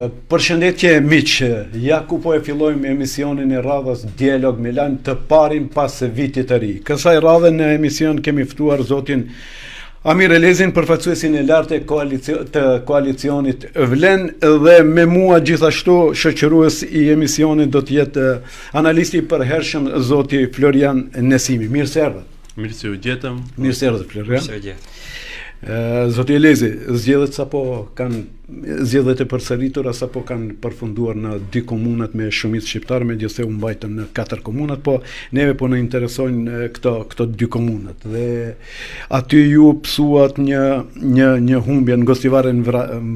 Përshëndetje miq, ja ku po e fillojmë emisionin e radhës Dialog Milan të parin pas vitit të ri. Kësaj radhe në emision kemi ftuar zotin Amir Elezin, përfaqësuesin e lartë të koalicionit Vlen, dhe me mua gjithashtu shoqërues i emisionit do të jetë analisti i përhershëm zoti Florian Nesimi. Mirë se erdhët. Mirë se u gjetëm. Mirë se erdhët Florian. Mirë se u gjetëm. Zoti Elezi, zgjedhjet e përsëritura sapo kanë përfunduar në 2 komunat me shumicë shqiptare, megjithëse u mbajtëm në 4 komunat, po neve po na interesojnë këto 2 komunat. Dhe aty ju psuat një humbje ngostivare në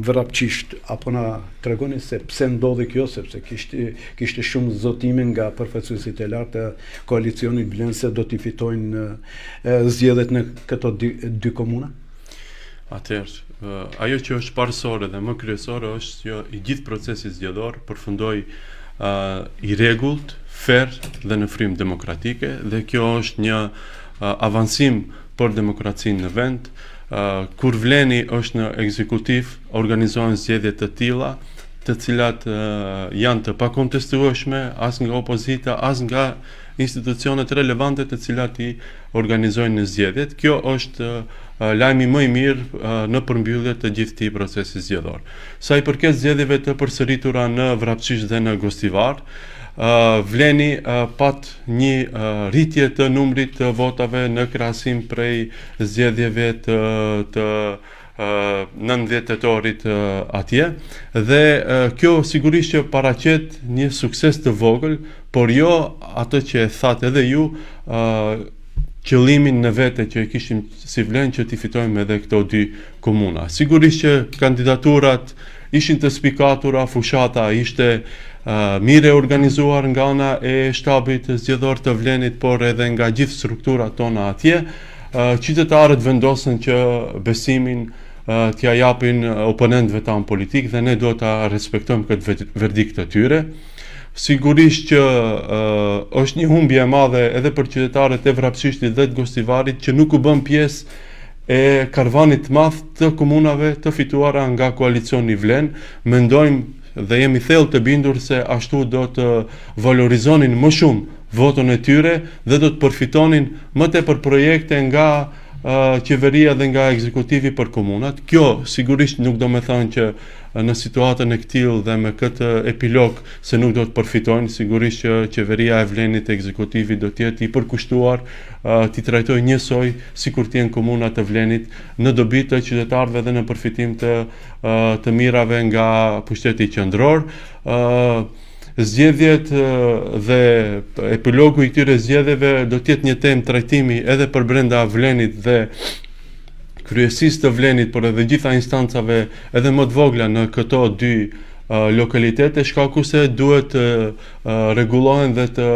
vrapçisht, apo na tregoni se pse ndodhi kjo, sepse kishte shumë zotime nga përfaqësuesit e lartë të koalicionit Vlen se do t'i fitojnë zgjedhjet në këto 2 komuna? Atëherë, ajo që është parësore dhe më kryesore është që i gjithë procesi zgjedhor përfundoi i rregullt, fer dhe në frymë demokratike, dhe kjo është një avancim për demokracinë në vend. Kur Vleni është në ekzekutiv, organizohen zgjedhje të tilla, të cilat janë të pakontestueshme as nga opozita, as nga institucionet relevante të cilat i organizojnë në zgjedhjet. Kjo është lajmi më i mirë në përmbyllje të gjithë këtij procesi zgjedhor. Sa i përket zgjedhjeve të përsëritura në Vrapçish dhe në Gostivar, Vleni pat një rritje të numrit të votave në krahasim prej zgjedhjeve të 19 tetorit atje, dhe kjo sigurisht që paraqet një sukses të vogël, por jo atë që e thatë edhe ju, qëllimin në vete që e kishim si Vlen që t'i fitojmë edhe këto 2 komuna. Sigurisht që kandidaturat ishin të spikatura, fushata ishte mire organizuar nga ana e shtabit zgjedhor të Vlenit, por edhe nga gjithë strukturat tona atje. Qytetarët vendosën që besimin t'ja japin oponentëve tanë politik, dhe ne do ta respektojmë këtë verdikt të tyre. Sigurisht që është një humbje e madhe edhe për qytetarët e Vrapçishtit dhe të Gostivarit që nuk u bën pjesë e karvanit të madh të komunave të fituara nga koalicioni Vlen. Mendojmë dhe jemi thellë të bindur se ashtu do të valorizonin më shumë votën e tyre dhe do të përfitonin më tepër projekte nga qeveria dhe nga ekzekutivi për komunat. Kjo sigurisht nuk do me thënë që në situatën e këtill dhe me këtë epilog se nuk do të përfitojnë. Sigurisht që qeveria e Vlenit e ekzekutivi do të jetë i përkushtuar t'i trajtojë njësoj sikur të jenë komunat e Vlenit, në dobi të qytetarëve dhe në përfitim të mirave nga pushteti qendror. Zgjedhjet dhe epilogu i këtyre zgjedhjeve do të jetë një temë trajtimi edhe për brenda Vlenit dhe kryesisë të Vlenit, por edhe gjitha instancave edhe më të vogla në këto 2 lokalitete, shkaku se duhet rregullohen dhe të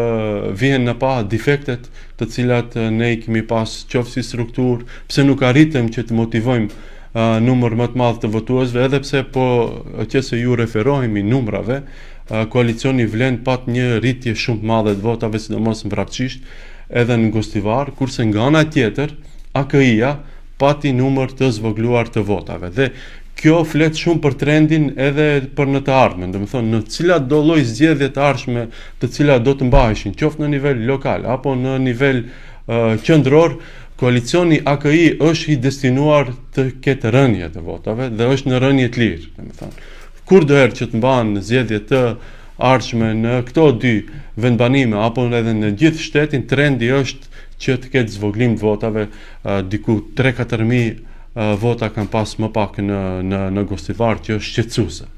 vihen në pa defektet të cilat ne i kemi pas qoftë si strukturë, pse nuk arritëm që të motivojmë numër më të madh të votuesve, edhe pse po që se ju referohemi numrave, koalicioni Vlen pat një rritje shumë të madhe të votave, sidomos në Vrapçish edhe në Gostivar, kurse nga ana tjetër AKI-ja pati numër të zvogluar të votave. Dhe kjo flet shumë për trendin edhe për në të ardhmen, do të thonë në cilat do lloj zgjedhje të ardhshme të cilat do të mbaheshin, qoftë në nivel lokal apo në nivel qendror, koalicioni AKI është i destinuar të ketë rënje të votave dhe është në rënje të lirë, do të thonë. Kur do herë që të mbahen zgjedhje të ardhshme në këto 2 vendbanime apo edhe në gjithë shtetin, trendi është që të ketë zvoglim të votave, diku 3-4 vota kanë pas më pak në Gostivar, që është shqetësuese,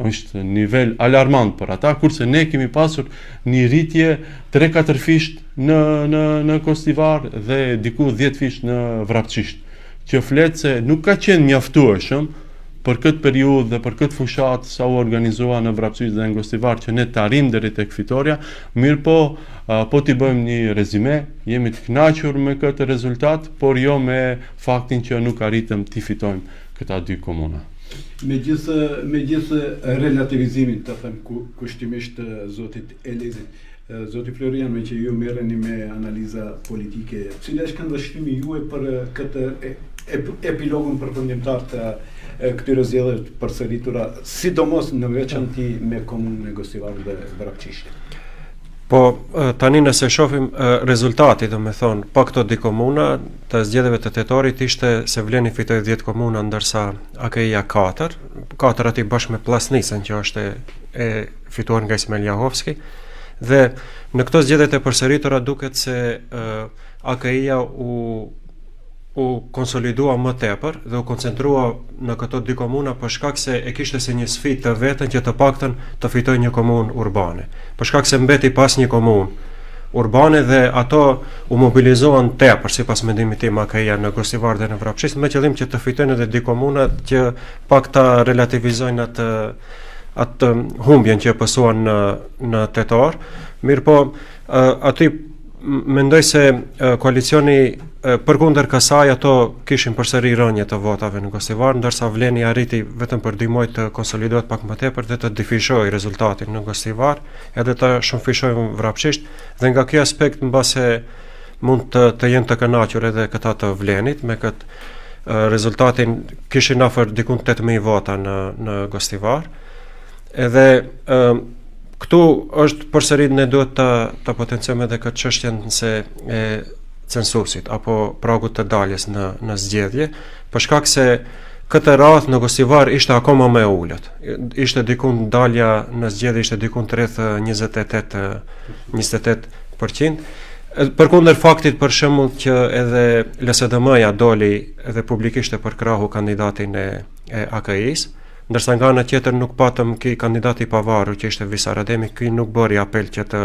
është nivel alarmant për ata, kurse ne kemi pasur një rritje 3-4 fish në Gostivar dhe diku 10 fish në Vrapçish, që flet se nuk ka qenë mjaftueshëm për këtë periudhë dhe për këtë fushat sa u organizua në Vrapçish dhe në Gostivar që ne të arrijmë deri tek fitoria. Mirë po t'i bëjmë një rezime, jemi të kënaqur me këtë rezultat, por jo me faktin që nuk arritëm t'i fitojmë këta 2 komuna. Me gjithë relativizimin, të them kushtimisht zotit Elezi, zoti Florian, me që ju merreni me analiza politike, cila është këndvështrimi juaj për këtë epilogun përfundimtar të këtyre zgjedhjeve të përsëritura, sidomos në veçanti me komunën e Gostivar dhe Vrapçishtit. Po tani nëse shohim rezultati, do me thonë, pa këto dy komuna të zgjedhjeve të tetorit ishte se Vleni fitoi 10 komuna ndërsa AKI-ja 4 aty bashkë me Plasnicën që është e fituar nga Ismail Jahovski. Dhe në këto zgjedhjet e përsëritura duket se AKI-ja u konsolidua më tepër dhe u koncentrua në këto dy komuna për shkak se e kishte si një sfidë të vetën që të paktën të fitojë një komunë urbane. Për shkak se mbeti pas një komunë urbane dhe ato u mobilizohen tepër sipas mendimit tim AKI-ja në Gostivar dhe në Vrapçisht me qëllim që të fitojnë edhe dy komuna që pak ta relativizojnë atë humbjen që pësuan në tetor. Mirë po, aty mendoj se koalicioni përkundër kësaj ato kishin përsëri rënje të votave në Gostivar, ndërsa Vleni arriti vetëm për 2 muaj të konsolidohet pak më tepër dhe të difishojë rezultatin në Gostivar, edhe të shumëfishojë Vrapçisht, dhe nga ky aspekt mbase mund të jenë të kënaqur edhe këta të Vlenit me këtë rezultatin, kishin afër diku 8000 vota në Gostivar. Edhe këtu është përsëri ne duhet të potencojmë edhe këtë çështjen se e censusit apo pragut të daljes në zgjedhje, për shkak se këtë radhë në Gostivar ishte akoma më e ulët. Ishte diku dalja në zgjedhje ishte diku rreth 28%. Përkundër faktit për shembull që edhe LSDM-ja doli edhe publikisht e përkrahu kandidatin e AKI-s, ndërsa nga ana tjetër nuk patëm ky kandidati i pavarur që ishte Visar Ademi, ky nuk bëri apel që të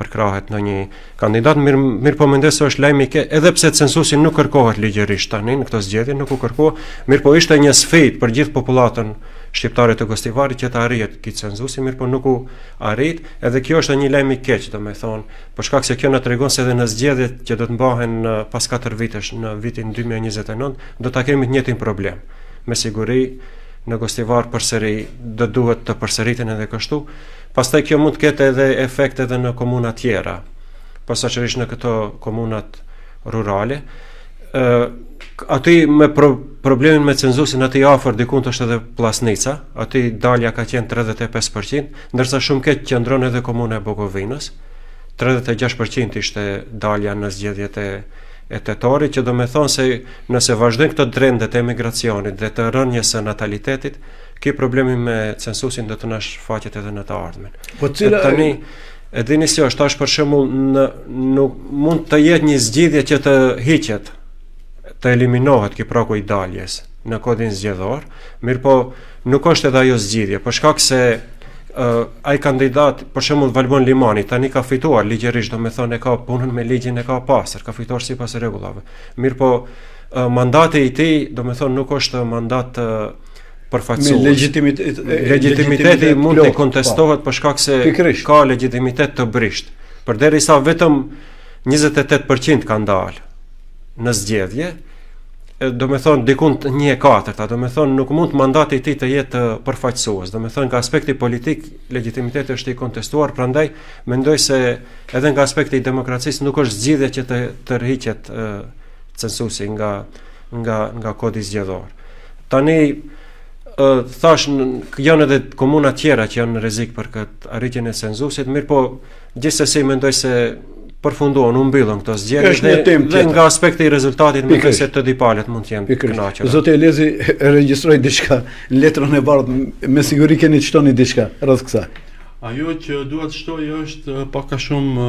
përkrahet në një kandidat. Mirë po mendoj se është lajm i keq, edhe pse censusi nuk kërkohet ligjërisht tani në këtë zgjedhje, nuk u kërkua, mirë po ishte një sfidë për gjithë popullatën shqiptare të Gostivarit që të arrihet ky censusi, mirë po nuk u arrit, edhe kjo është një lajm i keq, domethënë, për shkak se kjo na tregon se edhe në zgjedhjet që do të mbahen pas 4 vitesh në vitin 2029 do ta kemi të njëjtin problem. Me siguri në Gostivar përsëri do duhet të përsëriten edhe kështu. Pastaj kjo mund të ketë edhe efekte edhe në komuna tjera, posaçërisht në këto komunat rurale. Aty me problemin me cenzusin aty afër diku është edhe Plasnica, aty dalja ka qenë 35%, ndërsa shumë keq qëndron edhe komuna e Bukovinës. 36% ishte dalja në zgjedhjet e tetorit, që do me thonë se nëse vazhdojnë këto trendet e emigracionit dhe të rënjes së natalitetit, ky problemi me censusin do të na shfaqet edhe në të ardhmen. Po cila tani e dini si është, tash për shembull nuk mund të jetë një zgjidhje që të hiqet, të eliminohet ky pragu i daljes në kodin zgjedhor, mirë po nuk është edhe ajo zgjidhje, për shkak se ai kandidat, për shembull Valbon Limani, tani ka fituar ligjërisht, do me thonë e ka punën me ligjin e ka pasur, ka fituar sipas rregullave. Mirë po mandati i tij, do me thonë nuk është mandat përfaqësues. Legitimiteti mund të kontestohet për shkak se ka legitimitet të brisht. Përderisa vetëm 28% kanë dalë në zgjedhje, do me thonë dikun 1/4, do me thonë nuk mund mandati i tij të jetë përfaqësues, do me thonë nga aspekti politik legitimiteti është i kontestuar, prandaj mendoj se edhe nga aspekti i demokracisë nuk është zgjidhje që të tërhiqet censusi nga kodi zgjedhor. Tani thash janë edhe komuna tjera që janë në rrezik për këtë arritjen e censusit, mirë po gjithsesi mendoj se përfunduan, u mbyllën këto zgjedhje dhe nga aspekti i rezultatit mendoj se të dipalet mund të jenë kënaqur. Zoti Elezi regjistroi diçka, letrën e bardhë, me siguri keni çtoni diçka rreth kësaj. Ajo që dua të shtoj është pak a shumë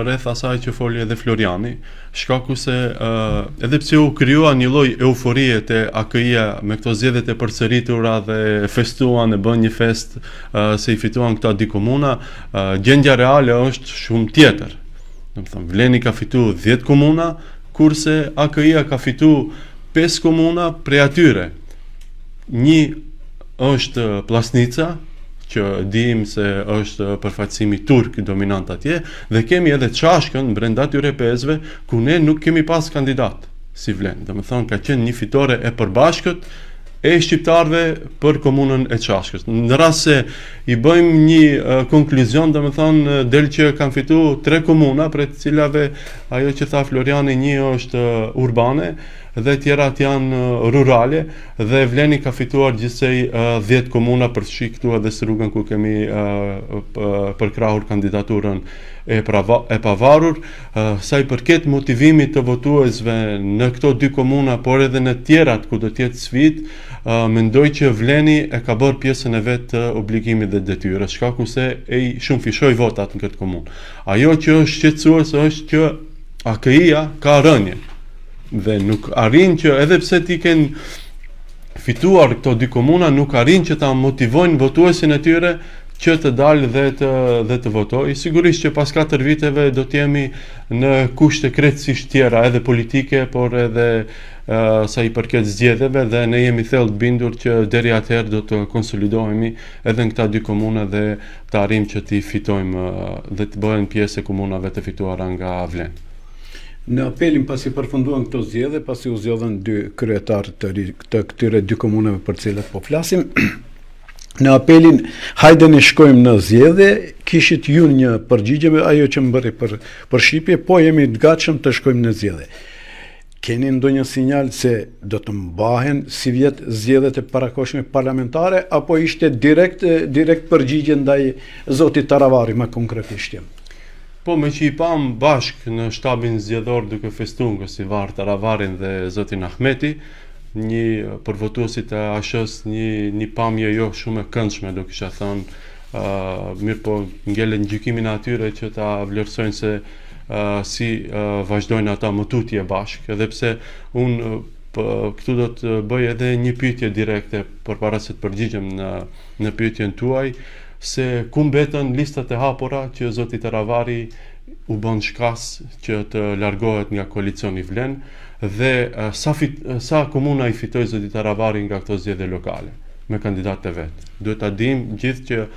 rreth asaj që foli edhe Floriani, shkaku se edhe pse u krijua një lloj euforie te AKI-ja me këto zgjedhjet e përsëritura dhe festuan, e bën një fest se i fituan këta dy komuna, gjendja reale është shumë tjetër. Domethënë Vleni ka fituar 10 komuna, kurse AKI-ja ka fituar 5 komuna prej atyre. Një është Plasnica, që dim se është përfaqësimi turk dominant atje, dhe kemi edhe Çashkën brenda atyre 5-ve, ku ne nuk kemi pas kandidat si Vlen. Domethënë ka qenë një fitore e përbashkët e shqiptarëve për komunën e Çashkës. Në rast se i bëjmë një konkluzion, domethënë del që kanë fituar 3 komuna, për të cilave ajo që tha Floriani, një është urbane, dhe tjerat janë rurale, dhe Vleni ka fituar gjithsej 10 komuna për të shiktu edhe së rrugën ku kemi përkrahur kandidaturën e pavarur. Sa i përket motivimit të votuesve në këto 2 komuna, por edhe në tjerat ku do t'jetë sfidë, mendoj që Vleni e ka bërë pjesën e vetë të obligimit dhe detyrës, shkaku se shumë fishoi votat në këtë komunë. Ajo që është shqetësuese është që AKI-ja ka rënje dhe nuk arrin që, edhe pse ti kenë fituar këto 2 komuna, nuk arrin që ta motivojnë votuesin e tyre që të dalë dhe të votojë. Sigurisht që pas 4 viteve do t'jemi në kushte krejtësisht tjera, edhe politike, por edhe sa i përket zgjedhjeve, dhe ne jemi thellë bindur që deri atëherë do të konsolidohemi edhe në këta 2 komuna dhe të arrijmë që t'i fitojmë dhe të bëhen pjesë e komunave të fituara nga Vlen. Në apelin pasi përfunduan këto zgjedhje, pasi u zgjodhen 2 kryetarë të këtyre 2 komunave për cilat po flasim, në apelin hajde ne shkojmë në zgjedhje, kishit ju një përgjigje me ajo që më bëri për Shqipje, po jemi të gatshëm të shkojmë në zgjedhje. Keni ndonjë sinjal se do të mbahen si vjet zgjedhjet e parakohshme parlamentare, apo ishte direkt përgjigje ndaj zotit Taravari më konkretisht? Po, me që i pam bashk në shtabin zgjedhor duke festuar Gosivar Taravarin dhe zotin Ahmeti, një për votuesit e ASH-s një pamje jo shumë e këndshme, do kisha thënë, mirë po ngelen gjykimin atyre që ta vlerësojnë se si vazhdojnë ata më tutje bashk, edhe pse unë këtu do të bëj edhe një pyetje direkte përpara se të përgjigjem në pyetjen tuaj, se ku mbetën listat e hapura që zoti Taravari u bën shkas që të largohet nga koalicioni Vlen, dhe sa komuna i fitoi zoti Taravari nga këto zgjedhje lokale me kandidatët e vet. Duhet ta dimë gjithë që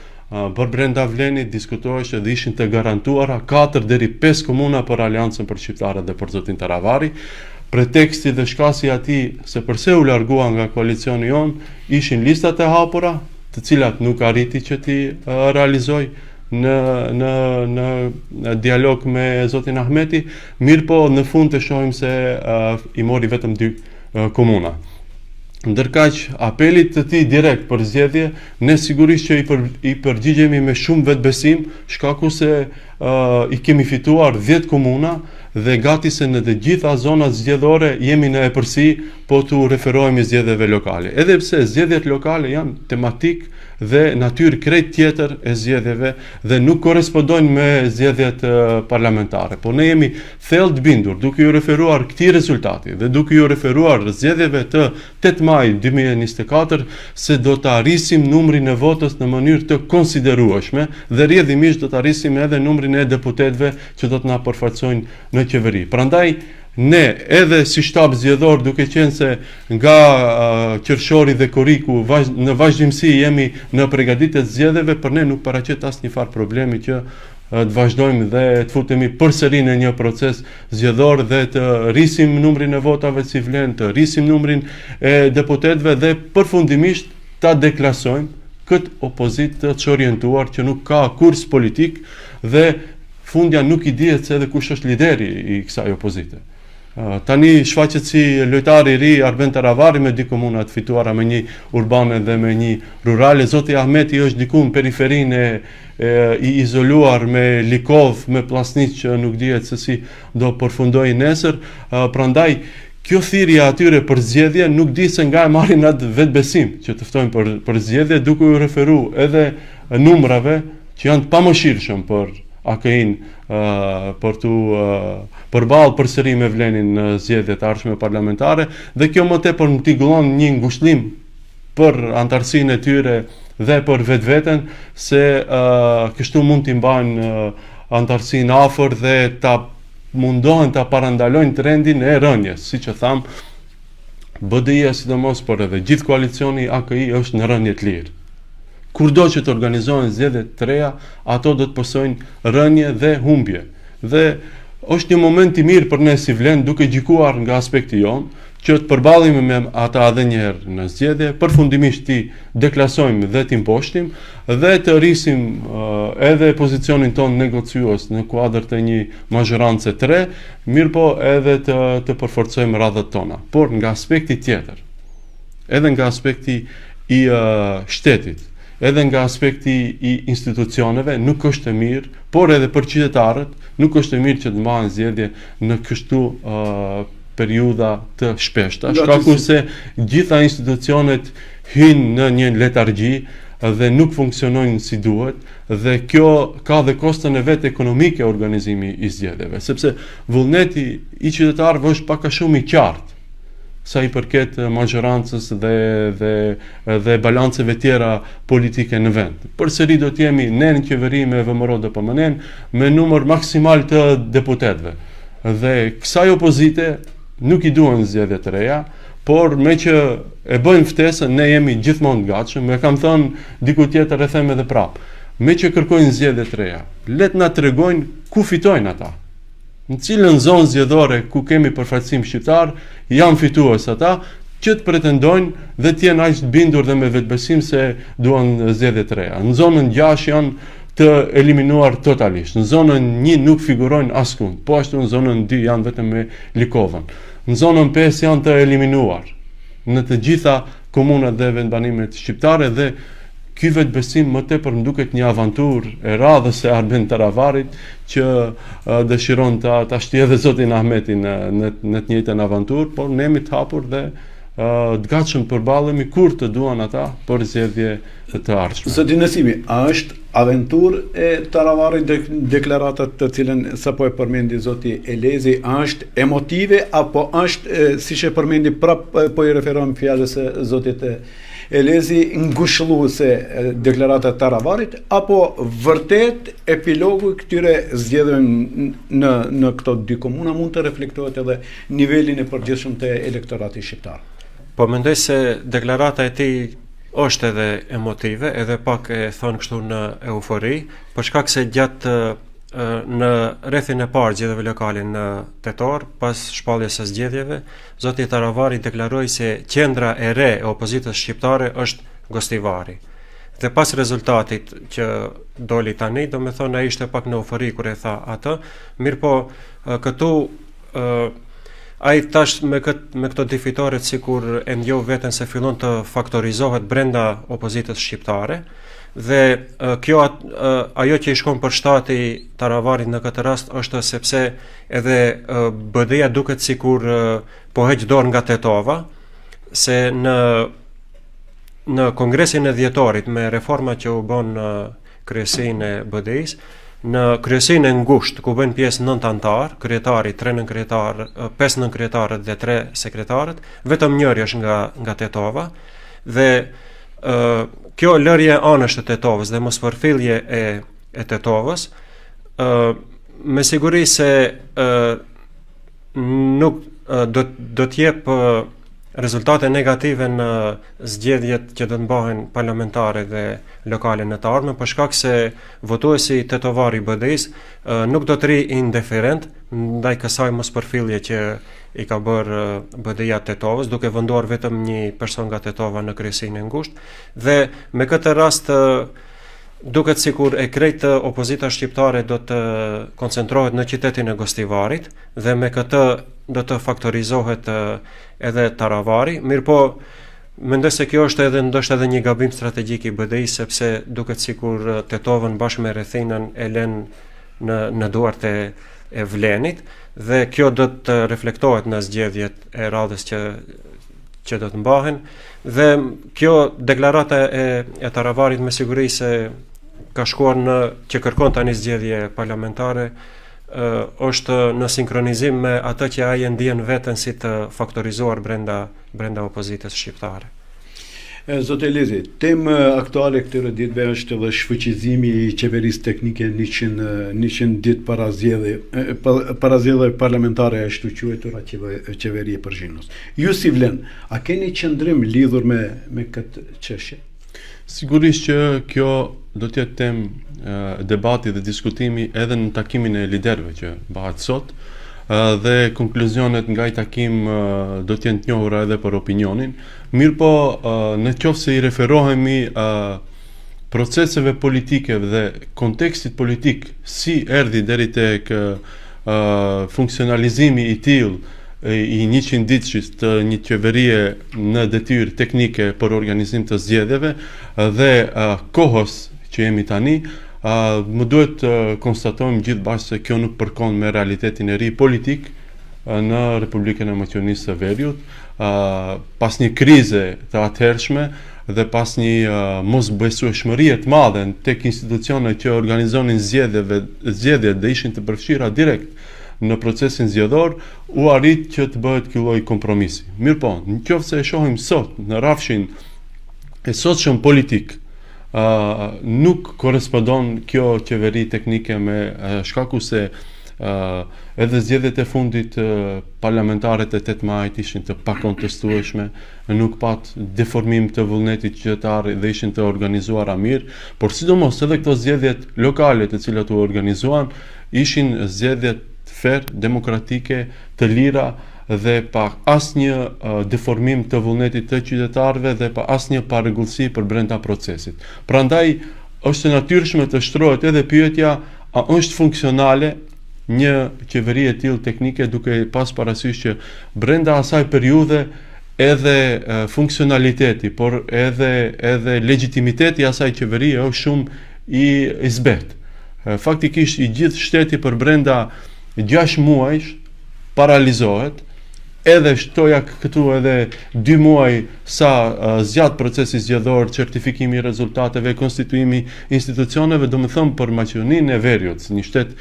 për brenda Vlenit diskutohej dhe ishin të garantuara 4 deri 5 komuna për Aleancën për Shqiptarët dhe për zotin Taravari. Preteksti dhe shkasi i atij se pse u largua nga koalicioni jon ishin listat e hapura, të cilat nuk arriti që ti realizoj në dialog me zotin Ahmeti, mirë po në fund të shohim se i mori vetëm 2 komuna. Ndërkaq apelit të tij direkt për zgjedhje, ne sigurisht që i përgjigjemi me shumë vetbesim, shkaku se i kemi fituar 10 komuna dhe gati se në të gjitha zonat zgjedhore jemi në epërsi, po t'u referohemi zgjedhjeve lokale. Edhe pse zgjedhjet lokale janë tematik dhe natyrë krejt tjetër e zgjedhjeve dhe nuk korespondojnë me zgjedhjet parlamentare. Po ne jemi thellë të bindur, duke ju referuar këtij rezultati dhe duke ju referuar zgjedhjeve të 8 maj 2024, se do të arrisim numrin e votës në mënyrë të konsiderueshme dhe rrjedhimisht do të arrisim edhe numrin e deputetëve që do të na përfaqësojnë në qeveri. Prandaj ne edhe si shtab zgjedhor, duke qenë se nga qershori dhe koriku në vazhdimsi jemi në përgatitje të zgjedhjeve, për ne nuk paraqet asnjë farë problemi që të vazhdojmë dhe të futemi përsëri në një proces zgjedhor dhe të rrisim numrin e votave si Vlen, të rrisim numrin e deputetëve dhe përfundimisht ta deklasojmë këtë opozitë të çorientuar që nuk ka kurs politik dhe fundja nuk i dihet se edhe kush është lideri i kësaj opozite. Tani shfaqet si lojtari i ri Arben Taravari me 2 komuna të fituara, me një urbane dhe me një rurale. Zoti Ahmeti është diku në periferinë i izoluar me Likov, me Pllastnic që nuk dihet se si do përfundojë nesër. Prandaj kjo thirrje atyre për zgjedhje nuk di se nga e marrin atë vetbesim që të ftojnë për zgjedhje, duke u referuar edhe numrave që janë të pamëshirshëm për AKI-n për tu përballë përsëri me Vlenin në zgjedhjet e ardhshme parlamentare, dhe kjo më tepër më tingëllon një ngushëllim për antarësinë e tyre dhe për vetveten, se kështu mund t'i mbajnë antarësinë afër dhe ta mundohen ta parandalojnë trendin e rënjes. Siç e tham, BDI-ja sidomos, por edhe gjithë koalicioni AKI është në rënje të lirë. Kurdo që të organizohen zgjedhje të reja, ato do të pësojnë rënje dhe humbje. Dhe është një moment i mirë për ne si Vlen, duke gjykuar nga aspekti jon, që të përballemi me ata edhe një herë në zgjedhje, përfundimisht ti deklasojmë dhe ti mposhtim dhe të rrisim edhe pozicionin ton negociues në kuadër të një mazhorance 3, mirë po edhe të përforcojmë radhët tona. Por nga aspekti tjetër, edhe nga aspekti i shtetit, edhe nga aspekti i institucioneve, nuk është e mirë, por edhe për qytetarët, nuk është e mirë që të mbahen zgjedhje në kështu periudha të shpeshta, shkaku se gjitha institucionet hynë në një letargji dhe nuk funksionojnë si duhet, dhe kjo ka dhe kostën e vetë ekonomike organizimi i zgjedhjeve, sepse vullneti i qytetarëve është pak a shumë i qartë sa i përket mazhorancës dhe balanceve tjera politike në vend. Përsëri do të jemi ne në qeveri me VMRO DPMN me numër maksimal të deputetëve. Dhe kësaj opozite nuk i duhen zgjedhje të reja, por me që e bëjmë ftesën, ne jemi gjithmonë të gatshëm, e kam thënë diku tjetër e them edhe prapë. Me që kërkojnë zgjedhje të reja, le të na tregojnë ku fitojnë ata. Në cilën zonë zgjedhore ku kemi përfaqësim shqiptar, janë fitues ata, që të pretendojnë dhe të jenë aq të bindur dhe me vetbesim se duan zgjedhje të reja. Në zonën 6 janë të eliminuar totalisht. Në zonën 1 nuk figurojnë askund, po ashtu në zonën 2 janë vetëm me Likovën. Në zonën 5 janë të eliminuar në të gjitha komunat dhe vendbanimet shqiptare dhe ky vetbesim më tepër më duket një avanturë e radhës së Arben Taravarit që dëshiron ta shtijë edhe zotin Ahmeti në të njëjtën avanturë, por ne jemi të hapur dhe të gatshëm përballemi kur të duan ata për zgjedhje të ardhshme. Zoti Nesimi, a është aventurë e Taravarit deklaratat të cilën sapo e përmendi zoti Elezi, a është emotive apo është siç e përmendi prapë po i referohem fjalës së zotit Elezi ngushëlluese deklaratat Taravarit, apo vërtet epilogu i këtyre zgjedhjeve në këto dy komuna mund të reflektohet edhe nivelin e përgjithshëm të elektoratit shqiptar? Po mendoj se deklarata e tij është edhe emotive, edhe pak e thon kështu në eufori, për shkak se gjatë në rrethin e parë zgjedhjeve lokale në tetor, pas shpalljes së zgjedhjeve, zoti Taravari deklaroi se qendra e re e opozitës shqiptare është Gostivari. Dhe pas rezultatit që doli tani, do me thonë ai ishte pak në eufori kur e tha atë, mirë po këtu ai tash me këto difitoret sikur e ndjeu veten se fillon të faktorizohet brenda opozitës shqiptare. Dhe kjo ajo që i shkon për shtati Taravarit në këtë rast është sepse edhe BD-ja duket sikur po heq dorë nga Tetova, se në kongresin e dhjetorit me reforma që u bën në kryesinë e BD-s, në kryesinë e ngushtë ku bën pjesë 9 antar, kryetari, 3 nënkryetar, 5 nënkryetarët dhe 3 sekretarët, vetëm njëri është nga Tetova dhe kjo lërje anësh të Tetovës dhe mos përfillje e Tetovës, me siguri se nuk do të jep rezultate negative në zgjedhjet që do të mbahen parlamentare dhe lokale në të ardhmen, për shkak se votuesi tetovar i BD-s nuk do të ri indiferent ndaj kësaj mospërfillje që i ka bërë BD-ja Tetovës, duke venduar vetëm një person nga Tetova në kryesinë e ngushtë, dhe me këtë rast duket sikur e krejt opozita shqiptare do të koncentrohet në qytetin e Gostivarit dhe me këtë do të faktorizohet edhe Taravari, mirë po mendoj se kjo është edhe ndoshta edhe një gabim strategjik i BD-s, sepse duket sikur Tetovën bashkë me Rrethinën e lën në duart e Vlenit, dhe kjo do të reflektohet në zgjedhjet e radhës që do të mbahen, dhe kjo deklarata e Taravarit me siguri se ka shkuar që kërkon tani zgjedhje parlamentare, është në sinkronizim me atë që ai e ndjen veten si të faktorizuar brenda opozitës shqiptare. Zotë Elezi, temë aktuale këtyre ditëve është edhe shfuqizimi i qeverisë teknike 100 ditë para zgjedhjeve parlamentare ashtu quajtura qeverie Përzhinos. Ju si vlen, a keni qëndrim lidhur me këtë çështje? Sigurisht që kjo do të jetë temë debati dhe diskutimi edhe në takimin e liderëve që bëhet sot, dhe konkluzionet nga i takim do të jenë të njohura edhe për opinionin. Mirë po, në qoftë se i referohemi proceseve politike dhe kontekstit politik, si erdhi deri tek funksionalizimi i tillë i 100 ditësh të një qeverie në detyrë teknike për organizim të zgjedhjeve dhe kohës që jemi tani, më duhet të konstatojmë gjithë bashkë se kjo nuk përkon me realitetin e ri politik në Republikën e Maqedonisë së Veriut, pas një krize të atëhershme dhe pas një mosbesueshmërie të madhe tek institucionet që organizonin zgjedhjet dhe ishin të përfshira direkt në procesin zgjedhor, u arrit që të bëhet ky lloj kompromisi. Mirë po, nëse e shohim sot në rrafshin e sotshëm politik, nuk korespondon kjo qeveri teknike me shkaku se edhe zgjedhjet e fundit parlamentare të 8 majit ishin të pakontestueshme, nuk pat deformim të vullnetit qytetar dhe ishin të organizuara mirë, por sidomos edhe këto zgjedhjet lokale të cilat u organizuan ishin zgjedhje fair, demokratike, të lira dhe pa asnjë deformim të vullnetit të qytetarëve dhe pa asnjë parregullsi për brenda procesit. Prandaj është e natyrshme të shtrohet edhe pyetja, a është funksionale një qeveri e tillë teknike, duke pas parasysh që brenda asaj periudhe edhe funksionaliteti, por edhe legitimiteti asaj qeverie është shumë i zbet. Faktikisht i gjithë shteti për brenda 6 muajsh paralizohet, edhe shtoja këtu edhe 2 muaj sa zgjat procesi zgjedhor, certifikimi i rezultateve, konstituimi institucioneve, do më thëmë për Maqedoninë e Veriut, një shtet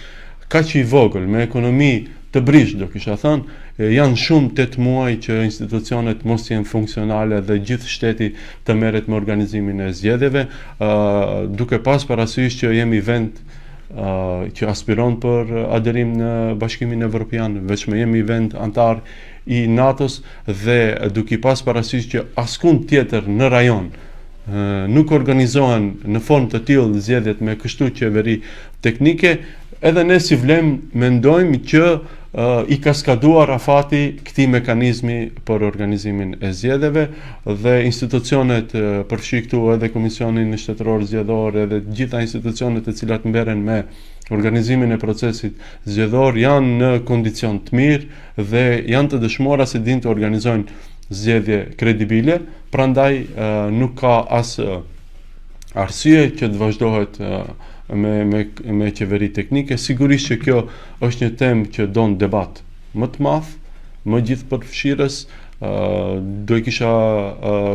kaq i vogël, me ekonomi të brish, do kisha thënë, janë shumë 8 muaj që institucionet mos jenë funksionale dhe gjithë shteti të merret me organizimin e zgjedhjeve, duke pas parasysh që jemi vend që aspiron për aderim në Bashkimin Evropian, veçme jemi vend antar i NATO-s dhe duke pas parasysh që askund tjetër në rajon nuk organizohen në formë të tillë zgjedhjet me kështu qeveri teknike, edhe ne si vlem mendojmë që i ka skaduar afati këtij mekanizmi për organizimin e zgjedhjeve dhe institucionet përfshi këtu edhe Komisionin Shtetëror Zgjedhor edhe gjitha institucionet të cilat mberen me organizimin e procesit zgjedhor janë në kondicion të mirë dhe janë të dëshmora se dinë të organizojnë zgjedhje kredibile, prandaj nuk ka as arsye që të vazhdohet me qeveri teknike. Sigurisht që kjo është një temë që don debat më të madh, më gjithë përfshirës. Do i kisha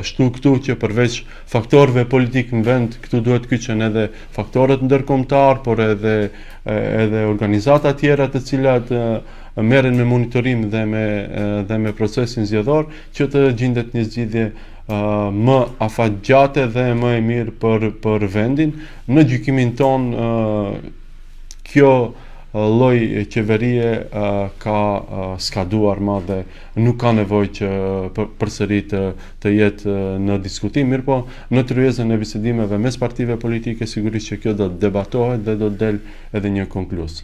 shtu këtu që përveç faktorëve politik në vend, këtu duhet kyçen edhe faktorët ndërkombëtar, por edhe organizata tjera të cilat merren me monitorim dhe me procesin zgjedhor, që të gjendet një zgjidhje më afatgjate dhe më e mirë për vendin. Në gjykimin ton, kjo lloj qeverie ka skaduar më dhe nuk ka nevojë që përsëri të jetë në diskutim, mirë po në tryezën e bisedimeve mes partive politike sigurisht që kjo do të debatohet dhe do të del edhe një konkluz.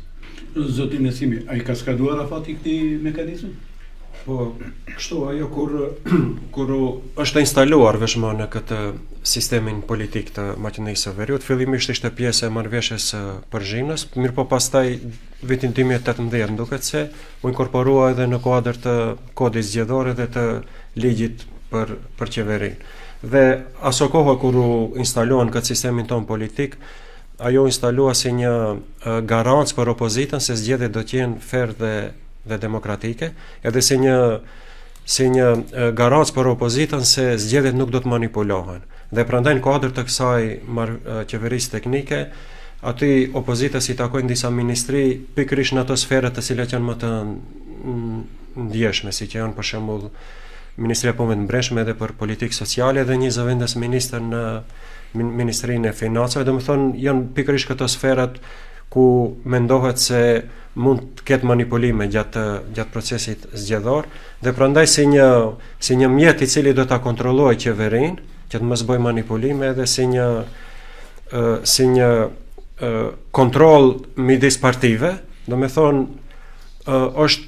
Zoti Nesimi, ai ka skaduar afati këtij mekanizmi? Po, kështu ajo kur është instaluar veçmë në këtë sistemin politik të Maqedonisë së Veriut, fillimisht ishte pjesë e marrëveshjes së Përzhinës, mirë po pastaj vitin 2018 më duket se u inkorporua edhe në kuadër të kodit zgjedhor dhe të ligjit për qeverinë. Dhe aso kohë kur u instaluan këtë sistemin ton politik, ajo instalua si një garancë për opozitën se zgjedhjet do të jenë fair dhe demokratike, edhe si një garancë për opozitën se zgjedhjet nuk do të manipulohen. Dhe prandaj në kuadër të kësaj qeverisë teknike, aty opozitës i takojnë disa ministri pikërisht në ato sfera të cilat janë më të ndjeshme, si që janë për shembull Ministria e Punëve të Brendshme edhe për politikë sociale dhe një zëvendës ministër në Ministrinë e Financave, domethënë janë pikërisht këto sferat ku mendohet se mund të ketë manipulime gjatë procesit zgjedhor dhe prandaj si një mjet i cili do ta kontrollojë qeverinë, që të mos bëjë manipulime edhe si një kontroll midis partive, domethënë është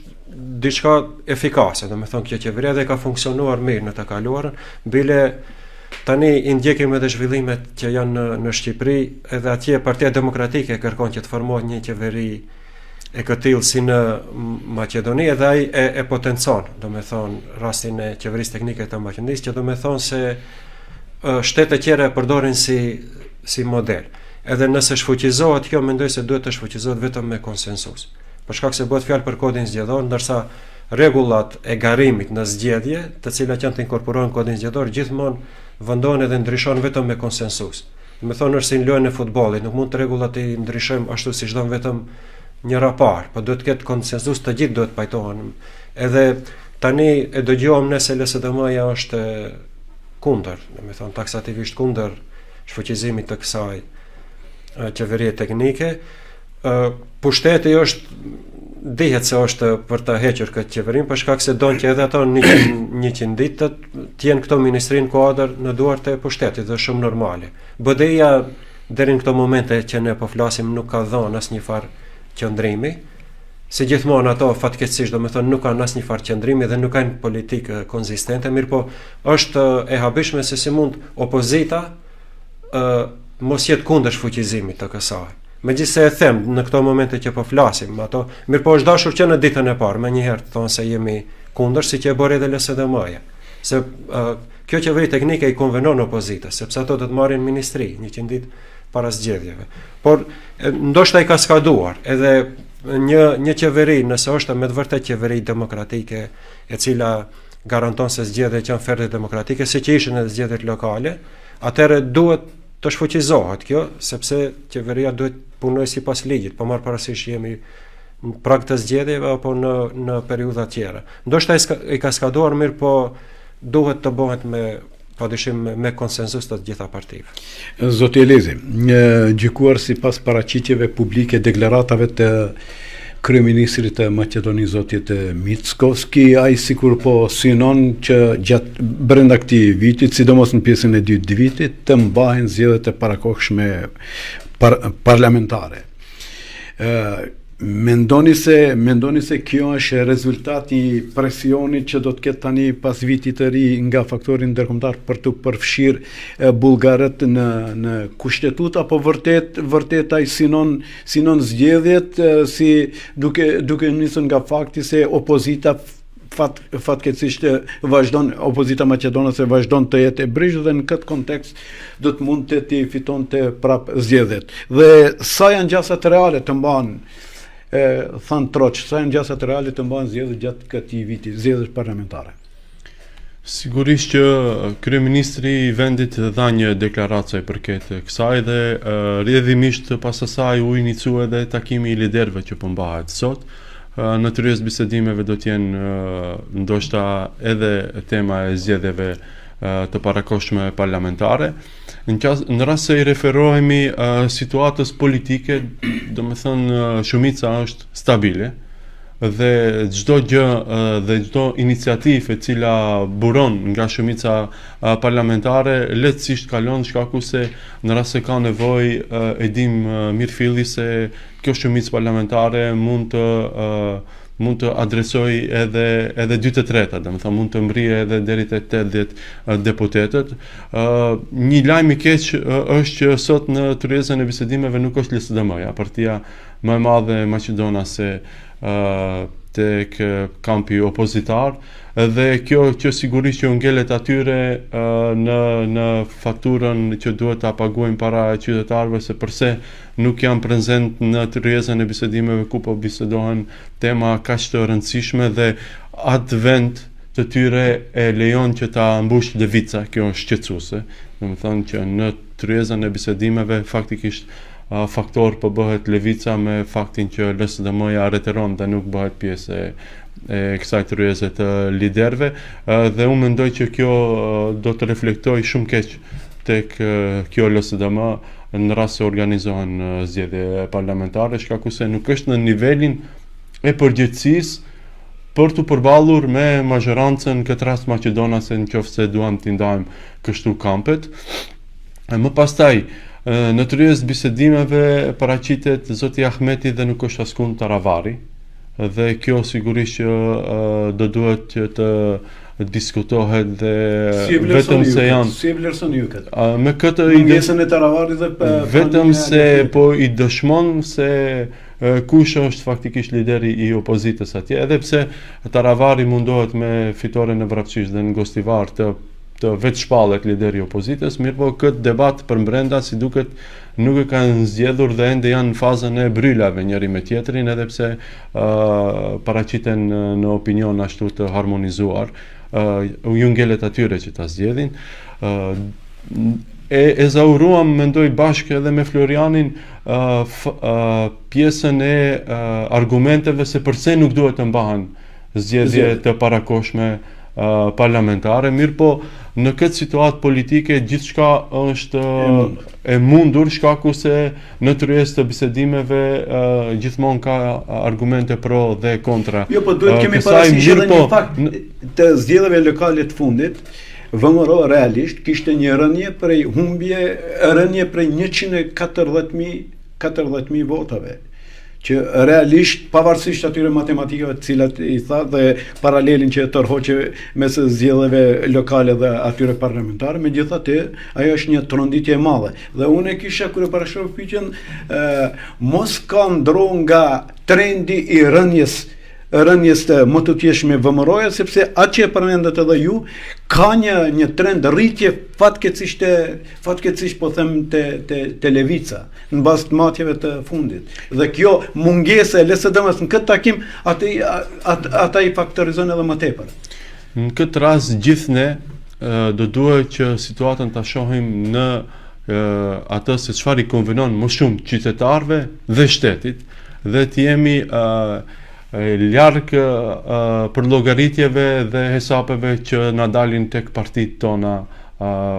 diçka efikase, domethënë kjo qeveria dhe ka funksionuar mirë në të kaluarën, bile tani i ndjekim edhe zhvillimet që janë në Shqipëri, edhe atje Partia Demokratike kërkon që të formohet një qeveri e këtill si në Maqedoni, edhe ai e potencon, domethënë rastin e qeverisë teknike të Maqedonisë, që domethënë se shtete tjera e përdorin si model. Edhe nëse shfuqizohet kjo, mendoj se duhet të shfuqizohet vetëm me konsensus. Për shkak se bëhet fjalë për kodin zgjedhor, ndërsa rregullat e garimit në zgjedhje, të cilat janë të inkorporohen në kodin zgjedhor, gjithmonë vendohen edhe ndryshon vetëm me konsensus. Do të thonë është si në lojën e futbollit, nuk mund të rregullat i ndryshojmë ashtu siç don vetëm njëra parë, po duhet të ketë konsensus, të gjithë duhet pajtohen. Edhe tani e dëgjojmë ne se LSDM-ja është kundër, do të thonë taksativisht kundër shfuqizimit të kësaj qeverie teknike. Pushteti dihet se është për të hequr këtë qeverin, për shkak se don që edhe ato 100 ditë të jenë këto ministri në kuadër në duart e pushtetit, dhe shumë normale. BDI-ja deri në këto momente që ne po flasim nuk ka dhënë asnjë farë qëndrimi, si gjithmonë ato fatkeqësisht domethënë nuk kanë asnjë farë qëndrimi dhe nuk kanë politikë konzistente, mirë po është e habishme se si mund opozita mos jetë kundër shfuqizimit të kësaj. Megjithse e them në këto momente që po flasim, ato mirë po është dashur që në ditën e parë më njëherë të thonë se jemi kundër, si që e bëri edhe LSDM-ja. Se kjo qeveri teknike i konvenon opozitës, sepse ato do të marrin ministri 100 ditë para zgjedhjeve. Por ndoshta i ka skaduar, edhe një qeveri, nëse është me të vërtet qeveri demokratike, e cila garanton se zgjedhjet janë ferë demokratike, si që ishin edhe zgjedhjet lokale, atëherë duhet të shfuqizohet kjo, sepse qeveria duhet punoj sipas ligjit, po marr parasysh jemi në prag të zgjedhjeve apo në periudha tjera. Ndoshta i ka skaduar mirë, po duhet të bëhet me konsensus të gjitha partive. Zoti Elezi, gjykuar sipas paraqitjeve publike deklaratave të kryeministrit të Maqedonisë zotit Mickovski, ai sikur po synon që gjatë brenda këtij vitit, sidomos në pjesën e dytë të vitit, të mbahen zgjedhjet e parakohshme parlamentare. Mendoni se kjo është rezultati i presionit që do të ketë tani pas vitit të ri nga faktori ndërkombëtar për të përfshirë bullgarët në kushtetut, apo vërtet ai sinon zgjedhjet si duke nisur nga fakti se opozita fatkeqësisht opozita maqedonase vazhdon të jetë e brishtë, dhe në këtë kontekst do të mund të fitonte prap zgjedhjet. Dhe sa janë gjasat reale të mbahen thanë troç, sa janë gjasat reale të mbahen zgjedhjet gjatë këtij viti, zgjedhjet parlamentare? Sigurisht që kryeministri i vendit dha një deklaratë sa i përket kësaj, dhe rrjedhimisht pas asaj u inicia edhe takimi i liderëve që po mbahet sot. Natyrisht bisedimeve do të jenë ndoshta edhe tema e zgjedhjeve të parakohshme parlamentare. Në rast se i referohemi situatës politike, do me thënë shumica është stabile, dhe çdo gjë dhe çdo iniciativë e cila buron nga shumica parlamentare lehtësisht kalon, shkaku se në rast se ka nevojë e dim mirëfilli se kjo shumicë parlamentare mund të adresoj edhe 2/3, domethënë mund të mbrije edhe deri te 80 deputetët. Një lajm i keq është që sot në tryezën e bisedimeve nuk është LSDM-ja, partia më e madhe maqedonase tek kampi opozitar, dhe kjo që sigurisht që ngelet atyre në fakturën që duhet ta paguajnë para qytetarëve, se përse nuk janë prezent në tryezën e bisedimeve ku po bisedohen tema kaq të rëndësishme, dhe atë vend të tyre e lejon që ta mbush lëvica. Kjo është shqetësuese. Domethënë që në tryezën e bisedimeve faktikisht faktor po bëhet lëvica me faktin që LSDM-ja reteron dhe nuk bëhet pjesë e kësaj tryeze të liderëve, dhe unë mendoj që kjo do të reflektoj shumë keq tek kjo LSDM në rast se organizohen zgjedhje parlamentare, shkaku se nuk është në nivelin e përgjegjësisë për të përballur me mazhorancën, këtë rast maqedonase, nëse duam t'i ndajmë kështu kampet. Më pastaj në tryezë bisedimeve paraqitet zoti Ahmeti dhe nuk është askund Taravari, dhe kjo sigurisht që do duhet që të diskutohet dhe vetëm se janë si vlerëson ju këtë? Me këtë Mungesën e Taravarit dhe vetëm se po i dëshmon se kush është faktikisht lideri i opozitës atje, edhe pse Taravari mundohet me fitoren e vrapçisht dhe në Gostivar të vetë shpallet lideri i opozitës, mirë po këtë debat për brenda si duket nuk e kanë zgjedhur dhe ende janë në fazën e brylave njëri me tjetrin, edhe pse paraqiten në opinion ashtu të harmonizuar, ju ngelet atyre që ta zgjedhin. E zauruam, mendoj bashkë edhe me Florianin, pjesën e argumenteve se përse nuk duhet të mbahen zgjedhje të parakoshme parlamentare, mirë po në këtë situatë politike gjithçka është e mundur, shkaku se në tryezë të bisedimeve gjithmonë ka argumente pro dhe kontra. Jo, po duhet kemi parasysh edhe një fakt të zgjedhjeve lokale të fundit. VMRO realisht kishte një rënje prej 140.000 votave, që realisht pavarësisht atyre matematikave të cilat i tha dhe paralelin që tërhoqe mes zgjedhjeve lokale dhe atyre parlamentare, megjithatë ajo është një tronditje e madhe. Dhe unë kisha kur e parashtrova pyetjen, mos ka ndronë nga trendi i rënjes të më të tjeshme VMRO-ja, sepse atë që e përmendet edhe ju, ka një trend rritje fatkeqësisht po them te levica, në bazë të matjeve të fundit. Dhe kjo mungese e LSD-s në këtë takim ata i faktorizon edhe më tepër. Në këtë rast gjithë ne do duhet që situatën ta shohim në atë se çfarë i konvenon më shumë qytetarëve dhe shtetit, dhe të jemi larg për llogaritjeve dhe hesapeve që na dalin tek partitë tona,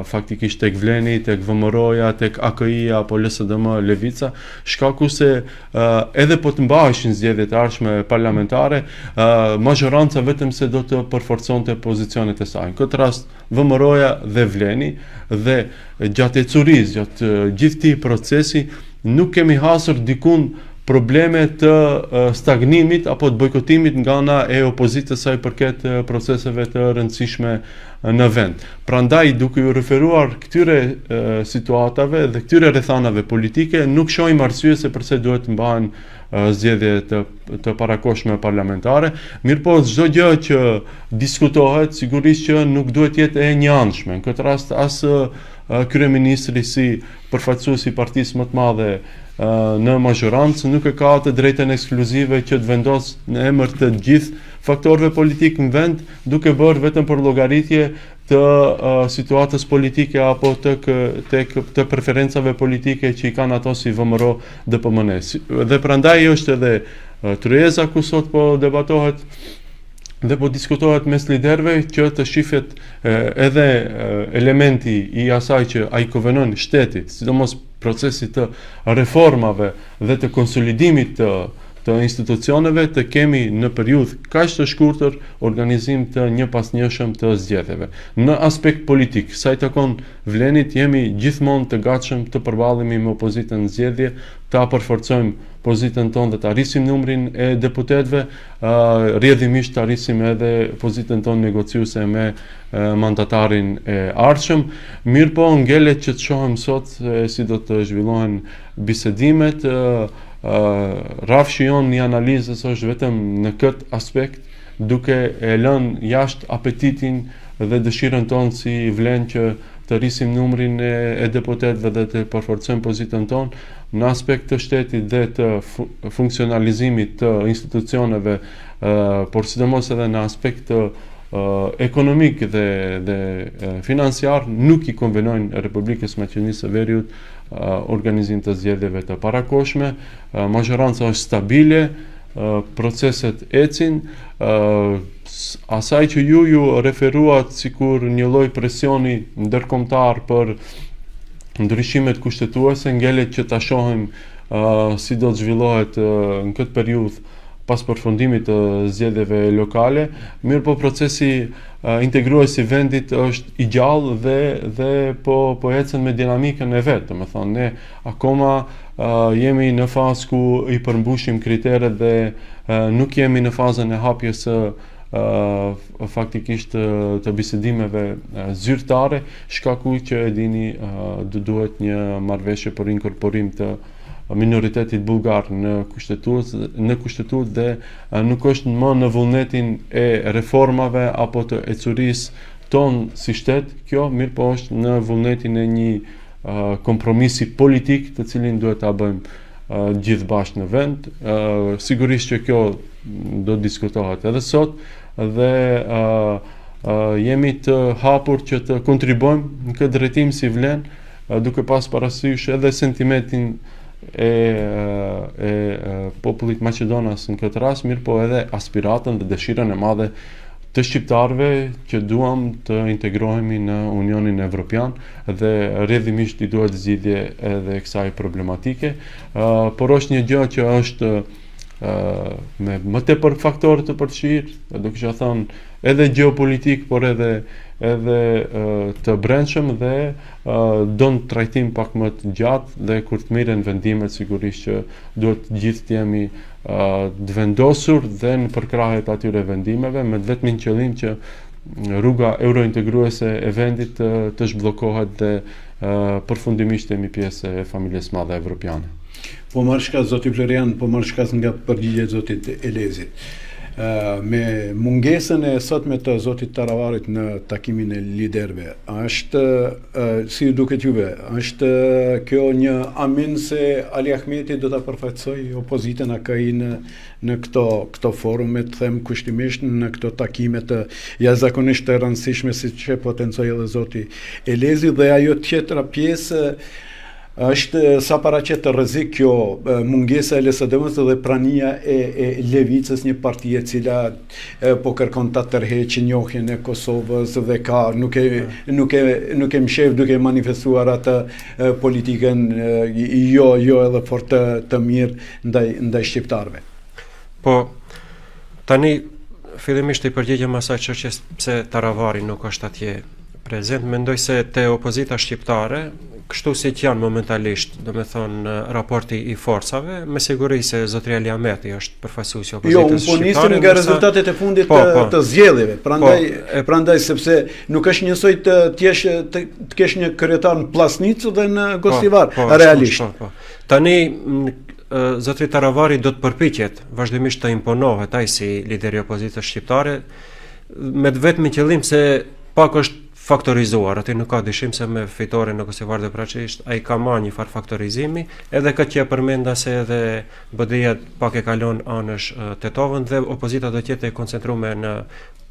faktikisht tek Vleni, tek VMRO-ja, tek AKI-ja apo LSDM, Levica, shkaku se edhe po të mbaheshin zgjedhjet e ardhshme parlamentare, majoranca vetëm se do të përforconte pozicionet e saj. Në këtë rast VMRO-ja dhe Vleni, dhe gjatë ecurisë, gjatë gjithë këtij procesi, nuk kemi hasur dikun probleme të stagnimit apo të bojkotimit nga ana e opozitës sa i përket proceseve të rëndësishme në vend. Prandaj, duke u referuar këtyre situatave dhe këtyre rrethanave politike, nuk shohim arsye se pse duhet të mbahen zgjedhje të parakoshme parlamentare, mirë po çdo gjë që diskutohet sigurisht që nuk duhet jetë e njëanshme. Në këtë rast as kryeministri si përfaqësuesi i partisë më të madhe në majorancë nuk e ka të drejtën ekskluzive që të vendos në emër të gjithë faktorëve politik në vend, duke bërë vetëm për llogaritje të situatës politike apo të preferencave politike që i kanë ato si VMRO DPMN. Dhe prandaj është edhe tryeza ku sot po debatohet dhe po diskutohet mes liderëve që të shifet edhe elementi i asaj që ai konvenon shtetit, sidomos procesit të reformave dhe të konsolidimit të institucioneve, të kemi në periudhë kaq të shkurtër organizim të njëpasnjëshëm të zgjedhjeve. Në aspekt politik, sa i takon Vlenit, jemi gjithmonë të gatshëm të përballemi me opozitën në zgjedhje, ta përforcojmë pozitën tonë dhe të arrisim numrin e deputetëve, rrjedhimisht të arrisim edhe pozitën tonë negociuese me mandatarin e ardhshëm. Mirë po, ngelet që të shohim sot si do të zhvillohen bisedimet, rrafshi jon i analizës është vetëm në këtë aspekt, duke e lënë jashtë apetitin dhe dëshirën tonë si Vlen që të rrisim numrin e deputetëve dhe të përforcojmë pozitën tonë në aspekt të shtetit dhe të funksionalizimit të institucioneve, por sidomos edhe në aspekt të ekonomik dhe financiar, nuk i konvenojnë Republikës Maqedonisë së Veriut organizim të zgjedhjeve të parakoshme. Majoranca është stabile, proceset ecin, asaj që ju referuat sikur një lloj presioni ndërkombëtar për ndryshimet kushtetuese, ngelet që ta shohim si do të zhvillohet në këtë periudhë pas përfundimit të zgjedhjeve lokale, mirë po procesi integrues i vendit është i gjallë dhe po ecën me dinamikën e vet, domethënë ne akoma jemi në fazë ku i përmbushim kriteret dhe nuk jemi në fazën e hapjes së faktikisht të bisedimeve zyrtare, shkaku që e dini duhet një marrëveshje për inkorporim të minoritetit bullgar në kushtetues dhe nuk është më në vullnetin e reformave apo të ecurisë ton si shtet kjo, mirë po është në vullnetin e një kompromisi politik të cilin duhet ta bëjmë gjithë bashkë në vend. Sigurisht që kjo do të diskutohet edhe sot dhe jemi të hapur që të kontribuojmë në këtë drejtim si vlen, duke pas parasysh edhe sentimentin e popullit Maqedonas në këtë rast, mirë po edhe aspiratën dhe dëshirën e madhe të shqiptarëve që duam të integrohemi në Unionin Evropian dhe rrjedhimisht i duhet zgjidhje edhe kësaj problematike, por është një gjë që është me më tepër faktorë të përfshirë, do kisha thënë edhe gjeopolitik, por edhe të brendshëm dhe don trajtim pak më të gjatë dhe kur të merren vendimet sigurisht që duhet gjithë të jemi të vendosur dhe në përkrahje të atyre vendimeve me vetmin qëllim që rruga eurointegruese e vendit të zhbllokohet dhe përfundimisht jemi pjesë e familjes madhe evropiane. Po marrë shkas zoti Florian, po marrë shkas nga përgjigjet zotit Elezit. Me mungesën e sotme të zotit Taravarit në takimin e liderëve, është si duket juve, është kjo një amin se Ali Ahmeti do ta përfaqësoj opozitën AKI në këto forume, të them kushtimisht në këto takime të jashtëzakonisht të rëndësishme siç e potencoi edhe zoti Elezi, dhe ajo tjetra pjesë është sa paraqet të rrezik kjo mungesa e LSD-s dhe prania e Levicës, një parti e cila po kërkon ta tërheqë njohjen e Kosovës dhe nuk e mshef duke manifestuar atë politikën jo edhe fort të mirë ndaj shqiptarëve. Po tani fillimisht i përgjigjem asaj çështjes pse Taravari nuk është atje prezent, mendoj se te opozita shqiptare kështu si që janë momentalisht, do me thonë raporti i forcave, me siguri se zotria Ali Ahmeti është përfaqësuesi i opozitës shqiptare. Jo, nisim nga rezultatet e fundit të zgjedhjeve, prandaj sepse nuk është njësoj të kesh një kryetar në Plasnicë dhe në Gostivar, realisht. Tani zotri Taravari do të përpiqet vazhdimisht të imponohet ai si lideri i opozitës shqiptare me vetëm qëllim se pak është faktorizuar, aty nuk ka dyshim se me fitoren në Gostivar dhe praçisht ai ka marrë një farë faktorizimi, edhe këtë që përmenda se edhe BDI-ja pak e kalon anësh Tetovën dhe opozita do të jetë e koncentruar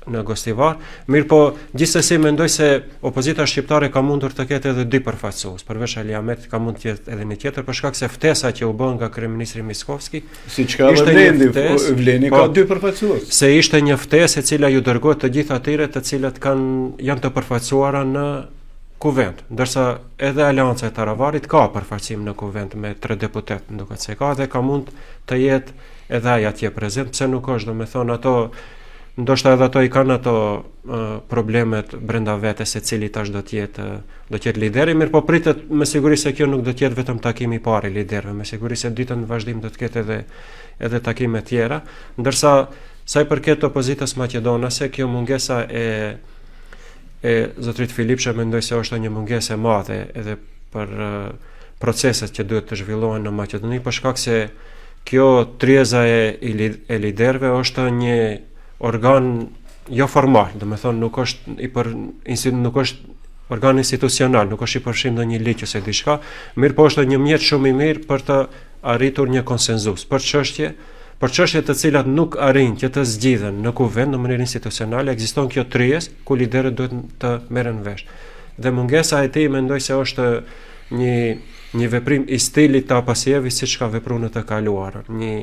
në Gostivar. Mirë po, gjithsesi mendoj se opozita shqiptare ka mundur të ketë edhe dy përfaqësues, përveç Ali Ahmet ka mund të jetë edhe një tjetër, për shkak se ftesa që u bën nga kryeministri Miskovski, siç ka Vleni ka dy përfaqësues. Se ishte një ftesë e cila ju dërgohet të gjithë atyre të cilët janë të përfaqësuara në kuvend, ndërsa edhe Aleanca e Taravarit ka përfaqësim në kuvend me 3 deputet, duket se ka dhe ka mund të jetë edhe ai atje prezent, pse nuk është, domethënë ato ndoshta edhe ato i kanë ato problemet brenda vetes se cili tash do të jetë lideri, mirë po pritet me siguri se kjo nuk do të jetë vetëm takimi i parë i liderëve, me siguri se ditën në vazhdim do të ketë edhe takime tjera, ndërsa sa i përket opozitës maqedonase, kjo mungesa e zotrit Filipsha mendoj se është një mungesë e madhe edhe për proceset që duhet të zhvillohen në Maqedoni, për shkak se kjo tryeza e liderëve është një organ jo formal, do me thonë nuk është organ institucional, nuk është i përfshirë në një ligj ose diçka, mirë po është një mjet shumë i mirë për të arritur një konsenzus për çështje të cilat nuk arrin që të zgjidhen në kuvend në mënyrë institucionale, ekziston kjo tryezë ku liderët duhet të merren vesh. Dhe mungesa e tij mendoj se është një veprim i stilit të Apasievit siç ka vepruar në të kaluarën, një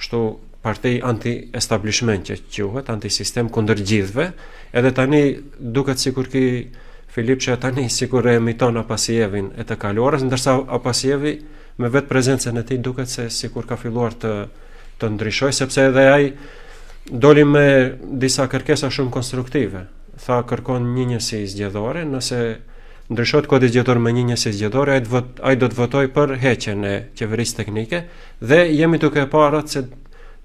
kështu parti anti-establishment që quhet, anti-sistem kundër gjithëve, edhe tani duket sikur ki Filipsha tani sikur e imiton Apasievin e të kaluarës, ndërsa Apasievi me vetë prezencën e tij duket se sikur ka filluar të të ndryshoj, sepse edhe ai doli me disa kërkesa shumë konstruktive. Tha kërkon një njësi zgjedhore, nëse ndryshot kodi zgjedhor me një njësi zgjedhore, ai do të votoj për heqjen e qeverisë teknike dhe jemi duke parë se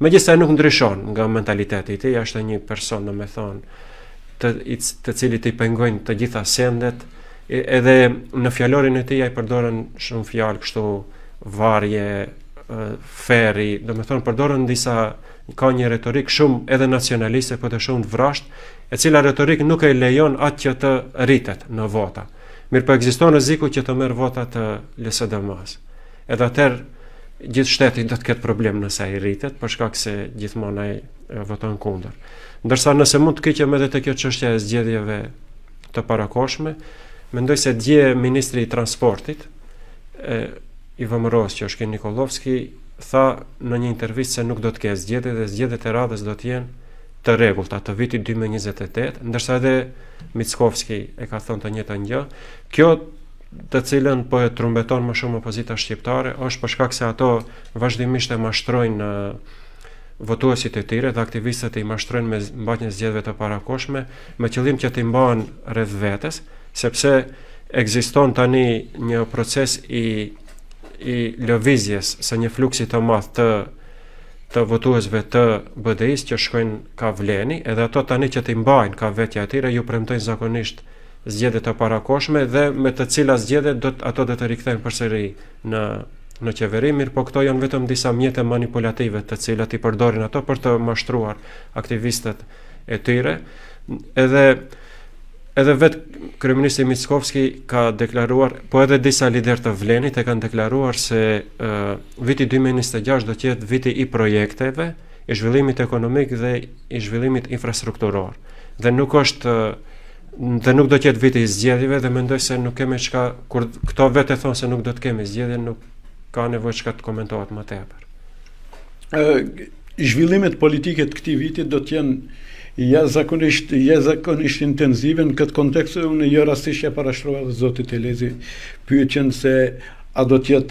megjithëse nuk ndryshon nga mentaliteti i tij, është një person domethënë të cilit i pengojnë të gjitha sendet, edhe në fjalorin e tij ai përdorën shumë fjalë kështu varje, ferri, domethënë përdorën ka një retorik shumë edhe nacionaliste, por të shumë të vrasht, e cila retorik nuk e lejon atë që të rritet në vota. Mirë po ekziston rreziku që të merr vota të LSDM-s. Edhe atëherë gjithë shteti do të ketë problem nëse ai rritet, për shkak se gjithmonë ai voton kundër. Ndërsa nëse mund të kyqem edhe te kjo çështje e zgjedhjeve të parakoshme, mendoj se dje ministri i transportit, Ivo Moroz, që është Nikolovski, tha në një intervistë se nuk do të ketë zgjedhje dhe zgjedhjet e radhës do të jenë të rregullta të vitit 2028, ndërsa edhe Mickovski e ka thënë të njëjtën gjë. Kjo të cilën po e trumbeton më shumë opozita shqiptare është për shkak se ato vazhdimisht e mashtrojnë votuesit e tyre dhe aktivistët i mashtrojnë me mbatjen e zgjedhjeve të parakoshme me qëllim që t'i mbahen rreth vetes, sepse ekziston tani një proces i lëvizjes së një fluksi të madh të votuesve të BDI-s që shkojnë ka vleni, edhe ato tani që t'i mbajnë ka vetja e tyre ju premtojnë zakonisht zgjedhje të parakoshme dhe me të cilat zgjedhje ato do të rikthehen përsëri në qeveri, mirë po këto janë vetëm disa mjete manipulative të cilat i përdorin ato për të mashtruar aktivistët e tyre. Edhe vetë kryeministri Mickovski ka deklaruar, po edhe disa lider të vlenit e kanë deklaruar se viti 2026 do të jetë viti i projekteve, i zhvillimit ekonomik dhe i zhvillimit infrastrukturor. Dhe nuk do të jetë viti i zgjedhjeve dhe mendoj se nuk kemi çka, kur këto vetë thonë se nuk do të kemi zgjedhje, nuk ka nevojë çka të komentohet më tepër. Zhvillimet politike të këtij viti do të jenë zakonisht intenzive në këtë kontekst. Unë jo rastisht e parashtrova dhe zotit Elezi pyetjen se a do të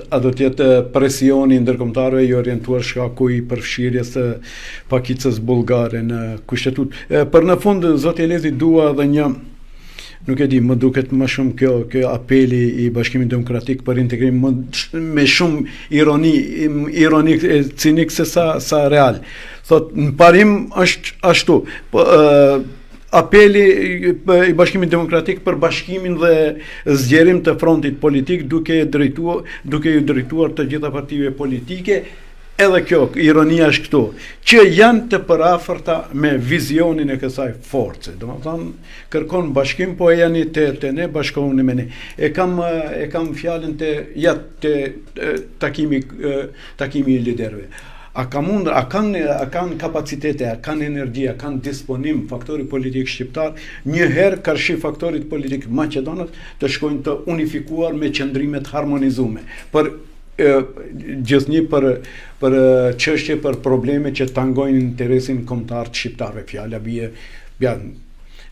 jetë presioni ndërkombëtarëve i orientuar shkaku i përfshirjes së pakicës bullgare në kushtetut. Për në fund zoti Elezi dua edhe një, nuk e di, më duket më shumë kjo apeli i Bashkimit Demokratik për integrim me shumë ironi cinik se sa real. Thot, në parim është ashtu. Apeli i Bashkimit Demokratik për bashkimin dhe zgjerim të frontit politik duke ju drejtuar të gjitha partive politike. Edhe kjo, ironia është këtu, që janë të përafërta me vizionin e kësaj force. Domethënë, kërkon bashkim, po e janë të ne bashkohuni me ne. E kam fjalën te takimi i liderëve. A kanë kapacitete, a kanë energji, a kanë disponim faktori politik shqiptar, njëherë karshi faktorit politik maqedonës të shkojnë të unifikuar me qëndrimet harmonizume. Gjithnjë për çështje, për probleme që tangojnë interesin kombëtar të shqiptarëve. Fjala bie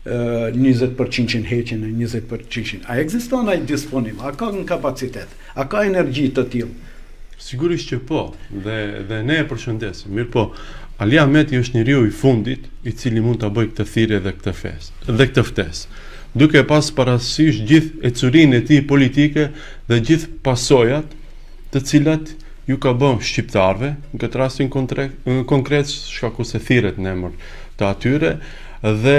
20% heqjen e 20%. A ekziston ai disponim? A ka kapacitet? A ka energji të tillë? Sigurisht që po, dhe ne e përshëndesim. Mirë po, Ali Ahmeti është njeriu i fundit i cili mund ta bëjë këtë thirrje dhe këtë ftesë, duke pas parasysh gjithë ecurinë e tij politike dhe gjithë pasojat të cilat ju ka bën shqiptarëve, në këtë rastin konkret, shkaku se thirret në emër të atyre, dhe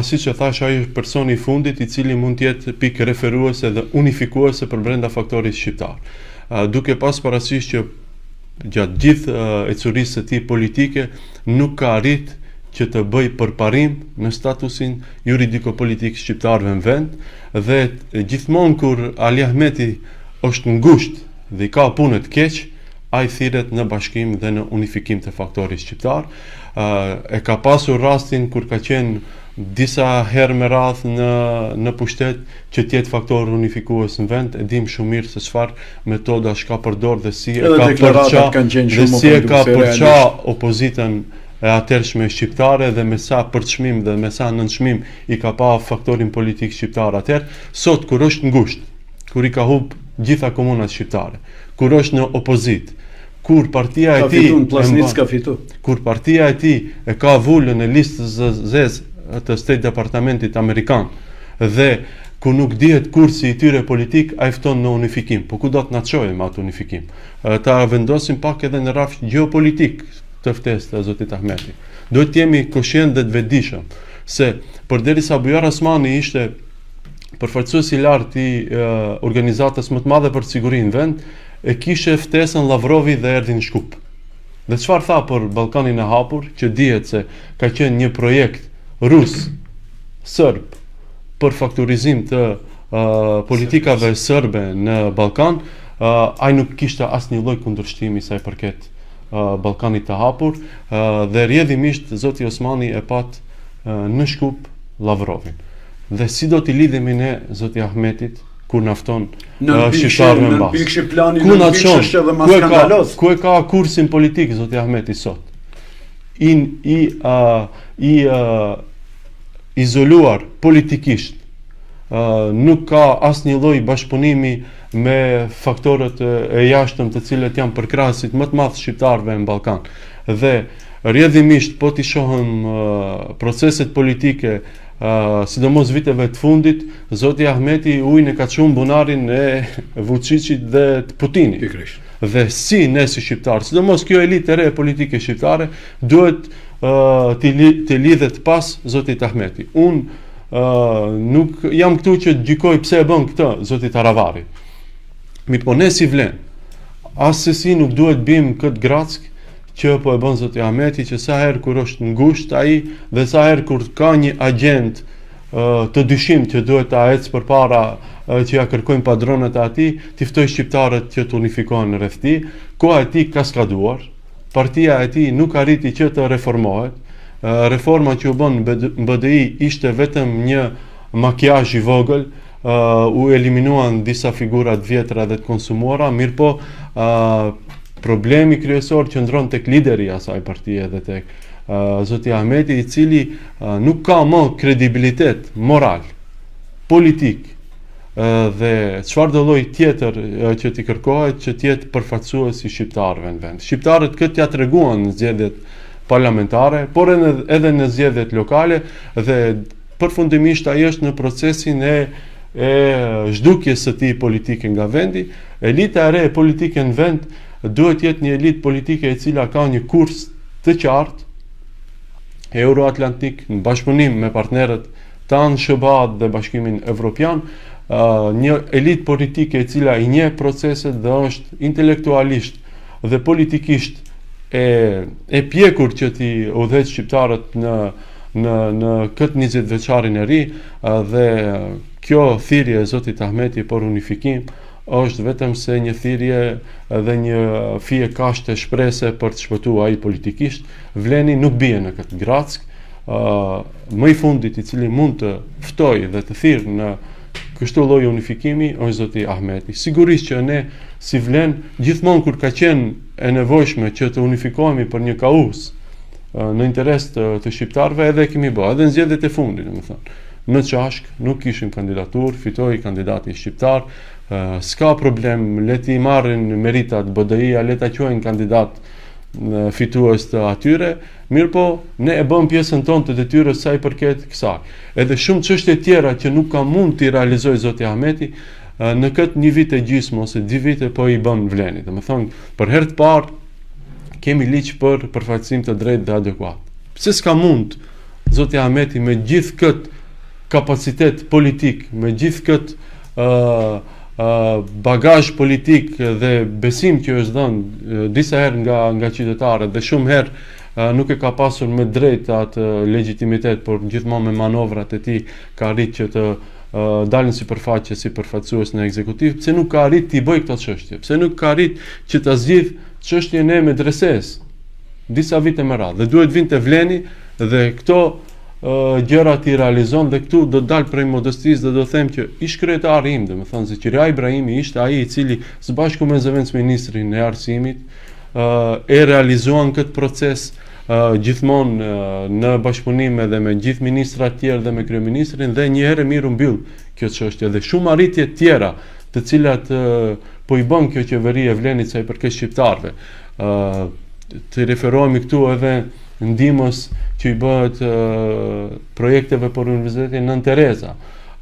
siç e thash, ai është personi i fundit i cili mund të jetë pikë referuese dhe unifikuese për brenda faktorit shqiptar. Duke pas parasysh që gjatë gjithë ecurisë së tij politike nuk ka arrit që të bëj përparim në statusin juridiko-politik shqiptarëve në vend, dhe gjithmonë kur Ali Ahmeti është ngusht dhe i ka punët keq, ai thirret në bashkim dhe në unifikim të faktorit shqiptar. E ka pasur rastin kur ka qenë disa herë me radh në pushtet që të jetë faktor unifikues në vend. E dim shumë mirë se çfarë metodash ka përdor dhe si e ka përça opozitën e atërshme shqiptare dhe me sa përçmim dhe me sa nënçmim i ka pa faktorin politik shqiptar atëherë. Sot kur është ngusht, kur i ka humb gjitha komunat shqiptare, kur është në opozit, kur partia e Ka tij fitu në Plasnic, ka fitu. kur partia e tij e ka vulën në listë zezë të State Departamentit Amerikan dhe ku nuk dihet kursi i tyre politik, ai fton në unifikim. Po ku do të na çojë me atë unifikim? Ta vendosim pak edhe në rrafsh gjeopolitik të ftesë të zotit Ahmeti. Duhet të jemi koshient dhe të vetëdijshëm se përderisa Bujar Osmani ishte përfaqësuesi i lartë i organizatës më të madhe për sigurinë në vend, e kishe ftesën Lavrovi dhe erdhi në Shkup. Dhe çfarë tha për Ballkanin e hapur, që dihet se ka qenë një projekt rus, serb, për fakturizim të politikave serbe në Ballkan, ai nuk kishte asnjë lloj kundërshtimi sa i përket Ballkanit të hapur, dhe rrjedhimisht zoti Osmani e pat në Shkup Lavrovin. Dhe si do t'i lidhemi ne zoti Ahmetit kur na fton shqiptarëve mbas? Në pikë plani Ku na në çon? pikë edhe mas skandaloz. Ku e ka kursin politik zoti Ahmeti sot? Izoluar politikisht, nuk ka asnjë lloj bashkëpunimi me faktorët e jashtëm të cilët janë përkrahasit më të madh shqiptarëve në Ballkan. Dhe rrjedhimisht po t'i shohim proceset politike, sidomos viteve të fundit, zoti Ahmeti ujin e ka çuar bunarin e Vučićit dhe të Putinit. Pikërisht. Dhe si ne si shqiptarë, sidomos kjo elitë e re politike shqiptare, duhet të lidhet pas zotit Ahmeti. Unë nuk jam këtu që gjykoj pse e bën këtë zoti Taravari. Mi po ne si vlen, asesi nuk duhet bim këtë grack që po e bën zoti Ahmeti, që sa herë kur është ngusht ai dhe sa herë kur ka një agent të dyshim që duhet ta ecë përpara që ja kërkojnë padronët e atij, t'i ftoj shqiptarët që të unifikohen rreth tij. Koha e tij ka skaduar, partia e tij nuk arriti që të reformohet. Reforma që u bën në BDI ishte vetëm një makjazh i vogël, u eliminuan disa figura të vjetra dhe të konsumuara, mirëpo problemi kryesor qëndron tek lideri i asaj partie dhe tek zoti Ahmeti, i cili nuk ka më kredibilitet moral, politik dhe çfarëdo lloj tjetër që t'i kërkohet që të jetë përfaqësues i shqiptarëve në vend. Shqiptarët këtë ja treguan në zgjedhjet parlamentare, por edhe në zgjedhjet lokale, dhe përfundimisht ai është në procesin e zhdukjes së tij politike nga vendi. Elita e re politike në vend duhet jetë një elitë politike e cila ka një kurs të qartë euroatlantik në bashkëpunim me partnerët tanë SBA dhe Bashkimin Evropian, një elitë politike e cila i njeh proceset dhe është intelektualisht dhe politikisht e pjekur që t'i udhëheqë shqiptarët në këtë 20 vjeçarin e ri, dhe kjo thirrje e zotit Ahmeti për unifikim është vetëm se një thirrje dhe një fije kashte shprese për të shpëtuar ai politikisht. Vleni nuk bie në këtë grack. Më i fundit i cili mund të ftoj dhe të thirrë në kështu lloj unifikimi është zoti Ahmeti. Sigurisht që ne si Vlen gjithmonë kur ka qenë e nevojshme që të unifikohemi për një kauz në interes të shqiptarëve, edhe kemi bërë, edhe në zgjedhjet e fundit, domethënë. Në Çashk nuk kishim kandidatur, fitoi kandidati shqiptar, s'ka problem, le t'i marrin meritat BDI-a, le ta quajnë kandidat fitues të atyre, mirë po ne e bëm pjesën tonë të detyrës sa i përket kësaj. Edhe shumë çështje tjera që nuk ka mund t'i realizoj zoti Ahmeti, në këtë një vit e gjysmë ose 2 vite po i bën Vlenit. Domethënë, për herë të parë kemi ligj për përfaqësim të drejtë dhe adekuat. Pse s'ka mund zoti Ahmeti me gjithë këtë kapacitet politik, me gjithë këtë bagazh politik dhe besim që është dhënë disa herë nga qytetarët dhe shumë herë nuk e ka pasur me drejt atë legjitimitet, por gjithmonë me manovrat e tij ka arritë që të dalën sipërfaqe si përfaqësues në ekzekutiv. Pse nuk ka arritë t'i bëjë këto çështje? Pse nuk ka arritë që ta zgjidh çështjen e medreses disa vite me radhë? Dhe duhet vinte Vleni dhe këto gjërat i realizon, dhe këtu do dal prej modestisë dhe do them që ish kryetari im, domethënë Zeqiria Ibrahimi, ishte ai i cili së bashku me zëvendësministrin e arsimit e realizuan këtë proces gjithmonë në bashkëpunim edhe me gjithë ministrat tjerë dhe me kryeministrin, dhe një herë mirë u mbyll kjo çështje, dhe shumë arritje tjera të cilat po i bën kjo qeveri e Vlenit sa i përket shqiptarëve. Të referohemi këtu edhe ndihmës që i bëhet projekteve për Universitetin Nën Tereza,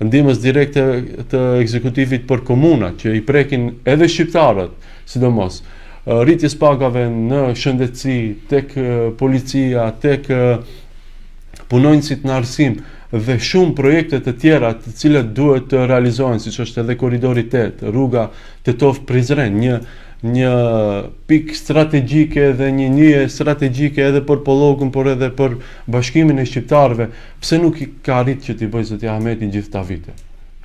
ndihmës direkte të ekzekutivit për komunat që i prekin edhe shqiptarët, sidomos, rritjes pagave në shëndetësi, tek policia, tek punonjësit në arsim dhe shumë projekte të tjera të cilat duhet të realizohen, siç është edhe koridori 8, rruga Tetov-Prizren, një pikë strategjike dhe një nije strategjike edhe për Pollogun, por edhe për bashkimin e shqiptarëve. Pse nuk i ka arritë që t'i bëjë zoti Ahmeti gjithë këta vite?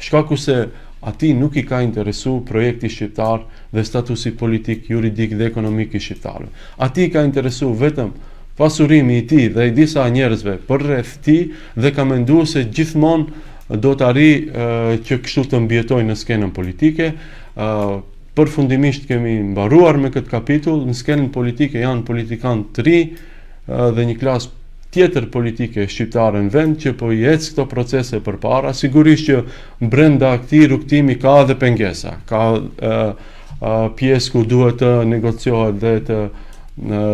Shkaku se ati nuk i ka interesu projekti shqiptar dhe statusi politik, juridik dhe ekonomik i shqiptarëve. Ati ka interesu vetëm pasurimi i tij dhe i disa njerëzve për rreth tij dhe ka menduar se gjithmonë do të arrijë që kështu të mbjetojë në skenën politike. Përfundimisht kemi mbaruar me këtë kapitull. Në skenën politike janë politikanë të ri dhe një klasë tjetër politike shqiptare në vend që po i ecë këto procese përpara. Sigurisht që brenda këtij rrugtimi ka edhe pengesa, ka pjesë ku duhet të negociohet dhe të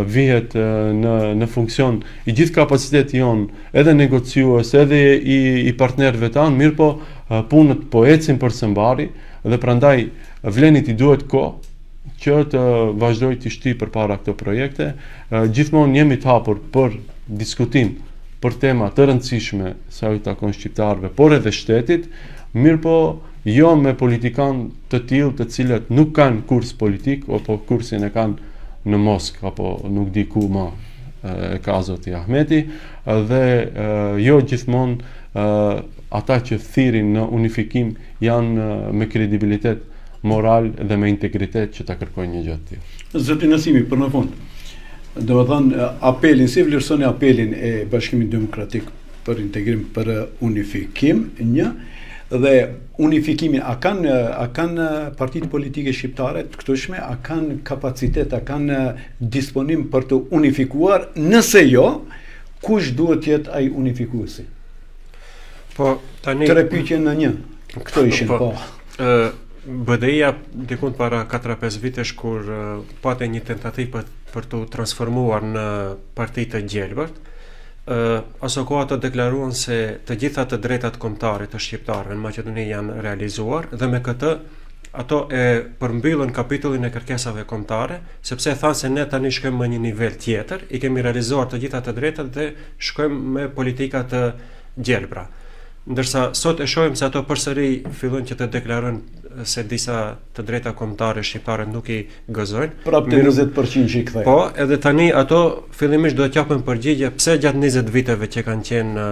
vihet në funksion i gjithë kapaciteti jon, edhe negociues, edhe i partnerëve tanë, mirë po punët po ecin për së mbari dhe prandaj Vlenit i duhet kohë që të vazhdoj të shti përpara këto projekte. Gjithmonë jemi të hapur për diskutim për tema të rëndësishme sa i takon shqiptarëve, por edhe shtetit, mirë po jo me politikanë të tillë të cilët nuk kanë kurs politik, apo kursin e kanë në Moskë, apo nuk di ku ma e ka zoti Ahmeti, dhe jo gjithmonë ata që thirrin në unifikim janë me kredibilitet moral dhe me integritet që ta kërkojnë një gjë të tillë. Zoti Nasimi, për në fund, do të thënë apelin, si vlerësoni apelin e Bashkimit Demokratik për integrim, për unifikim, dhe unifikimin, a kanë partitë politike shqiptare të këtueshme, a kanë kapacitet, a kanë disponim për të unifikuar, nëse jo, kush duhet të jetë ai unifikuesi? Po, tani... Tre pyetje në një, këto ishin, po. BDI-ja dikun para 4-5 vitesh kur pate një tentativë për të transformuar në parti të gjelbërt, aso koha të deklaruan se të gjitha të drejtat kombëtare të shqiptarëve në Maqedoni janë realizuar dhe me këtë ato e përmbyllën kapitullin e kërkesave kombëtare, sepse thanë se ne tani shkojmë në një nivel tjetër, i kemi realizuar të gjitha të drejtat dhe shkojmë me politika të gjelbra. Ndërsa sot e shohim se ato përsëri fillojnë që të deklarojnë se disa të drejta kombëtare shqiptare nuk i gëzojnë. Prapë të 20% që i kthejnë. Po, edhe tani ato fillimisht do të japin përgjigje pse gjatë 20 viteve që kanë qenë në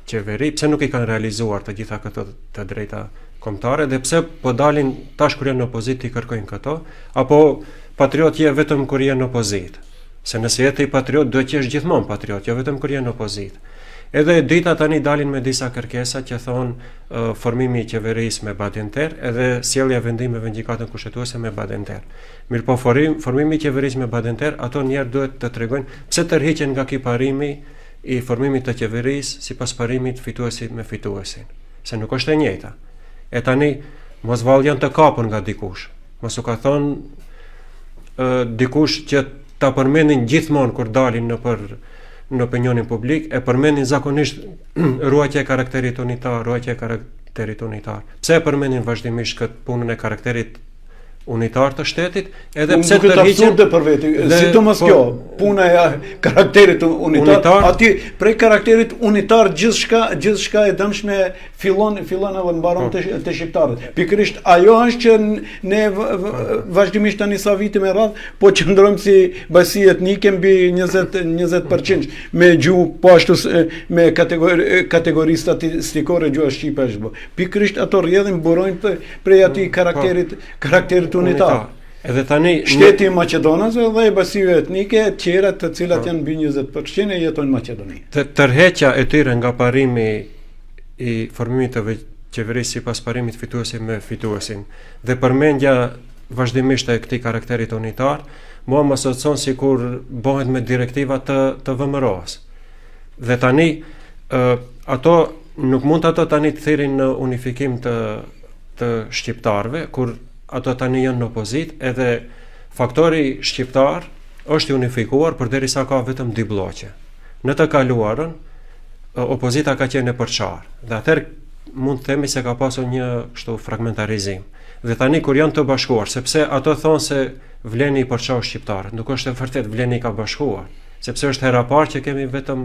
qeveri, pse nuk i kanë realizuar të gjitha këto të drejta kombëtare dhe pse po dalin tash kur janë në opozitë i kërkojnë këto, apo patriot je vetëm kur je në opozitë. Se nëse je i patriot, duhet të jesh gjithmonë patriot, jo vetëm kur je në opozitë. Edhe drita tani dalin me disa kërkesa që thonë formimi i qeverisë me badenter edhe sjellja vendimeve në gjykatën kushtetuese me badenter. Mirë po formimi i qeverisë me badenter, ato njerë duhet të tregojnë pse tërhiqen nga ky parimi i formimit të qeverisë sipas parimit fituesi me fituesin. Se nuk është e njëjta. E tani mos vallë janë të kapur nga dikush. Mos u ka thonë dikush që ta përmendin gjithmonë kur dalin në opinionin publik, e përmendin zakonisht ruajtja e karakterit unitar, Pse e përmendin vazhdimisht këtë punën e karakterit unitar të shtetit, edhe pse të tërhiqen për veti, sidomos kjo, puna e karakterit unitar, aty prej karakterit unitar gjithçka e dëmshme fillon edhe mbaron te shqiptarët. Pikërisht ajo është që ne vazhdimisht tani sa vite me radhë po qëndrojmë si basi etnike mbi 20% me gjuhë po ashtu me kategori statistikore gjuha shqipe është. Pikërisht ato rrjedhin burojnë prej atij karakterit unitar. Edhe tani shteti i Maqedonasve dhe e basive etnike të tjera të cilat janë mbi 20% e jetojnë në Maqedoni. Tërheqja e tyre nga parimi i formimit të qeverisë sipas parimit fituesi me fituesin dhe përmendja vazhdimisht e këtij karakterit unitar, mua më sotson sikur bëhet me direktiva të VMRO-s. Dhe tani ato nuk mund ato tani të thirrin në unifikim të të shqiptarëve, kur ato tani janë në opozit, edhe faktori shqiptar është i unifikuar përderisa ka vetëm 2 bloqe. Në të kaluarën, opozita ka qenë e përçarë, dhe atëherë mund të themi se ka pasur një kështu fragmentarizim. Dhe tani kur janë të bashkuar, sepse ato thonë se vleni i përçau shqiptarët, nuk është e vërtet, vleni ka bashkuar, sepse është hera parë që kemi vetëm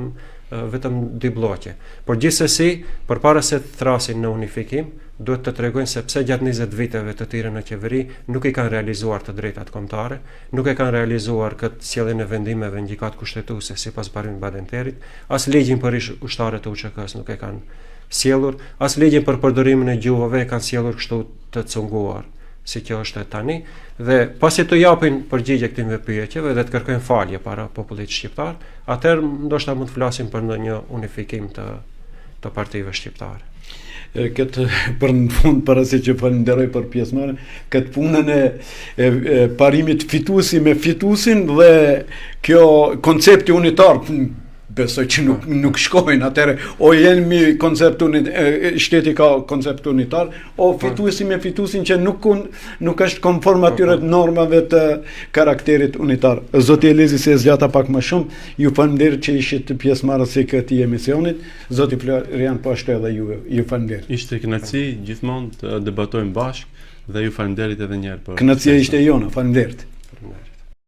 2 bloqe. Por gjithsesi, përpara se të thrasin në unifikim, duhet të tregojnë se pse gjatë 20 viteve të tyre në qeveri nuk i kanë realizuar të drejtat kombëtare, nuk e kanë realizuar këtë sjelljen e vendimeve në gjykatë kushtetuese sipas parimit Badenterit, as ligjin për ish ushtarët të UÇK-s nuk e kanë sjellur, as ligjin për përdorimin e gjuhëve e kanë sjellur kështu të cunguar, si që është tani, dhe pasi të japin përgjigje këtyre pyetjeve dhe të kërkojnë falje para popullit shqiptar, atëherë ndoshta mund të flasim për një unifikim të partive shqiptare. Këtë për në fund, parasi që falenderoj për pjesëmarrjen, këtë punën e parimit fituesi me fituesin dhe kjo koncepti unitar, besoj që nuk shkojnë, atëre o jemi koncept shteti ka koncept unitar, o fituesi me fituesin që nuk është konform atyre normave të karakterit unitar. Zoti Elizi, se zgjata pak më shumë, ju falenderoj që ishit pjesëmarrës i këtij emisionit. Zoti Florian, po ashtu edhe ju falenderoj. Ishte kënaqësi gjithmonë të debatojmë bashkë dhe ju falenderit edhe një herë për. Kënaqësia ishte jona, falenderoj.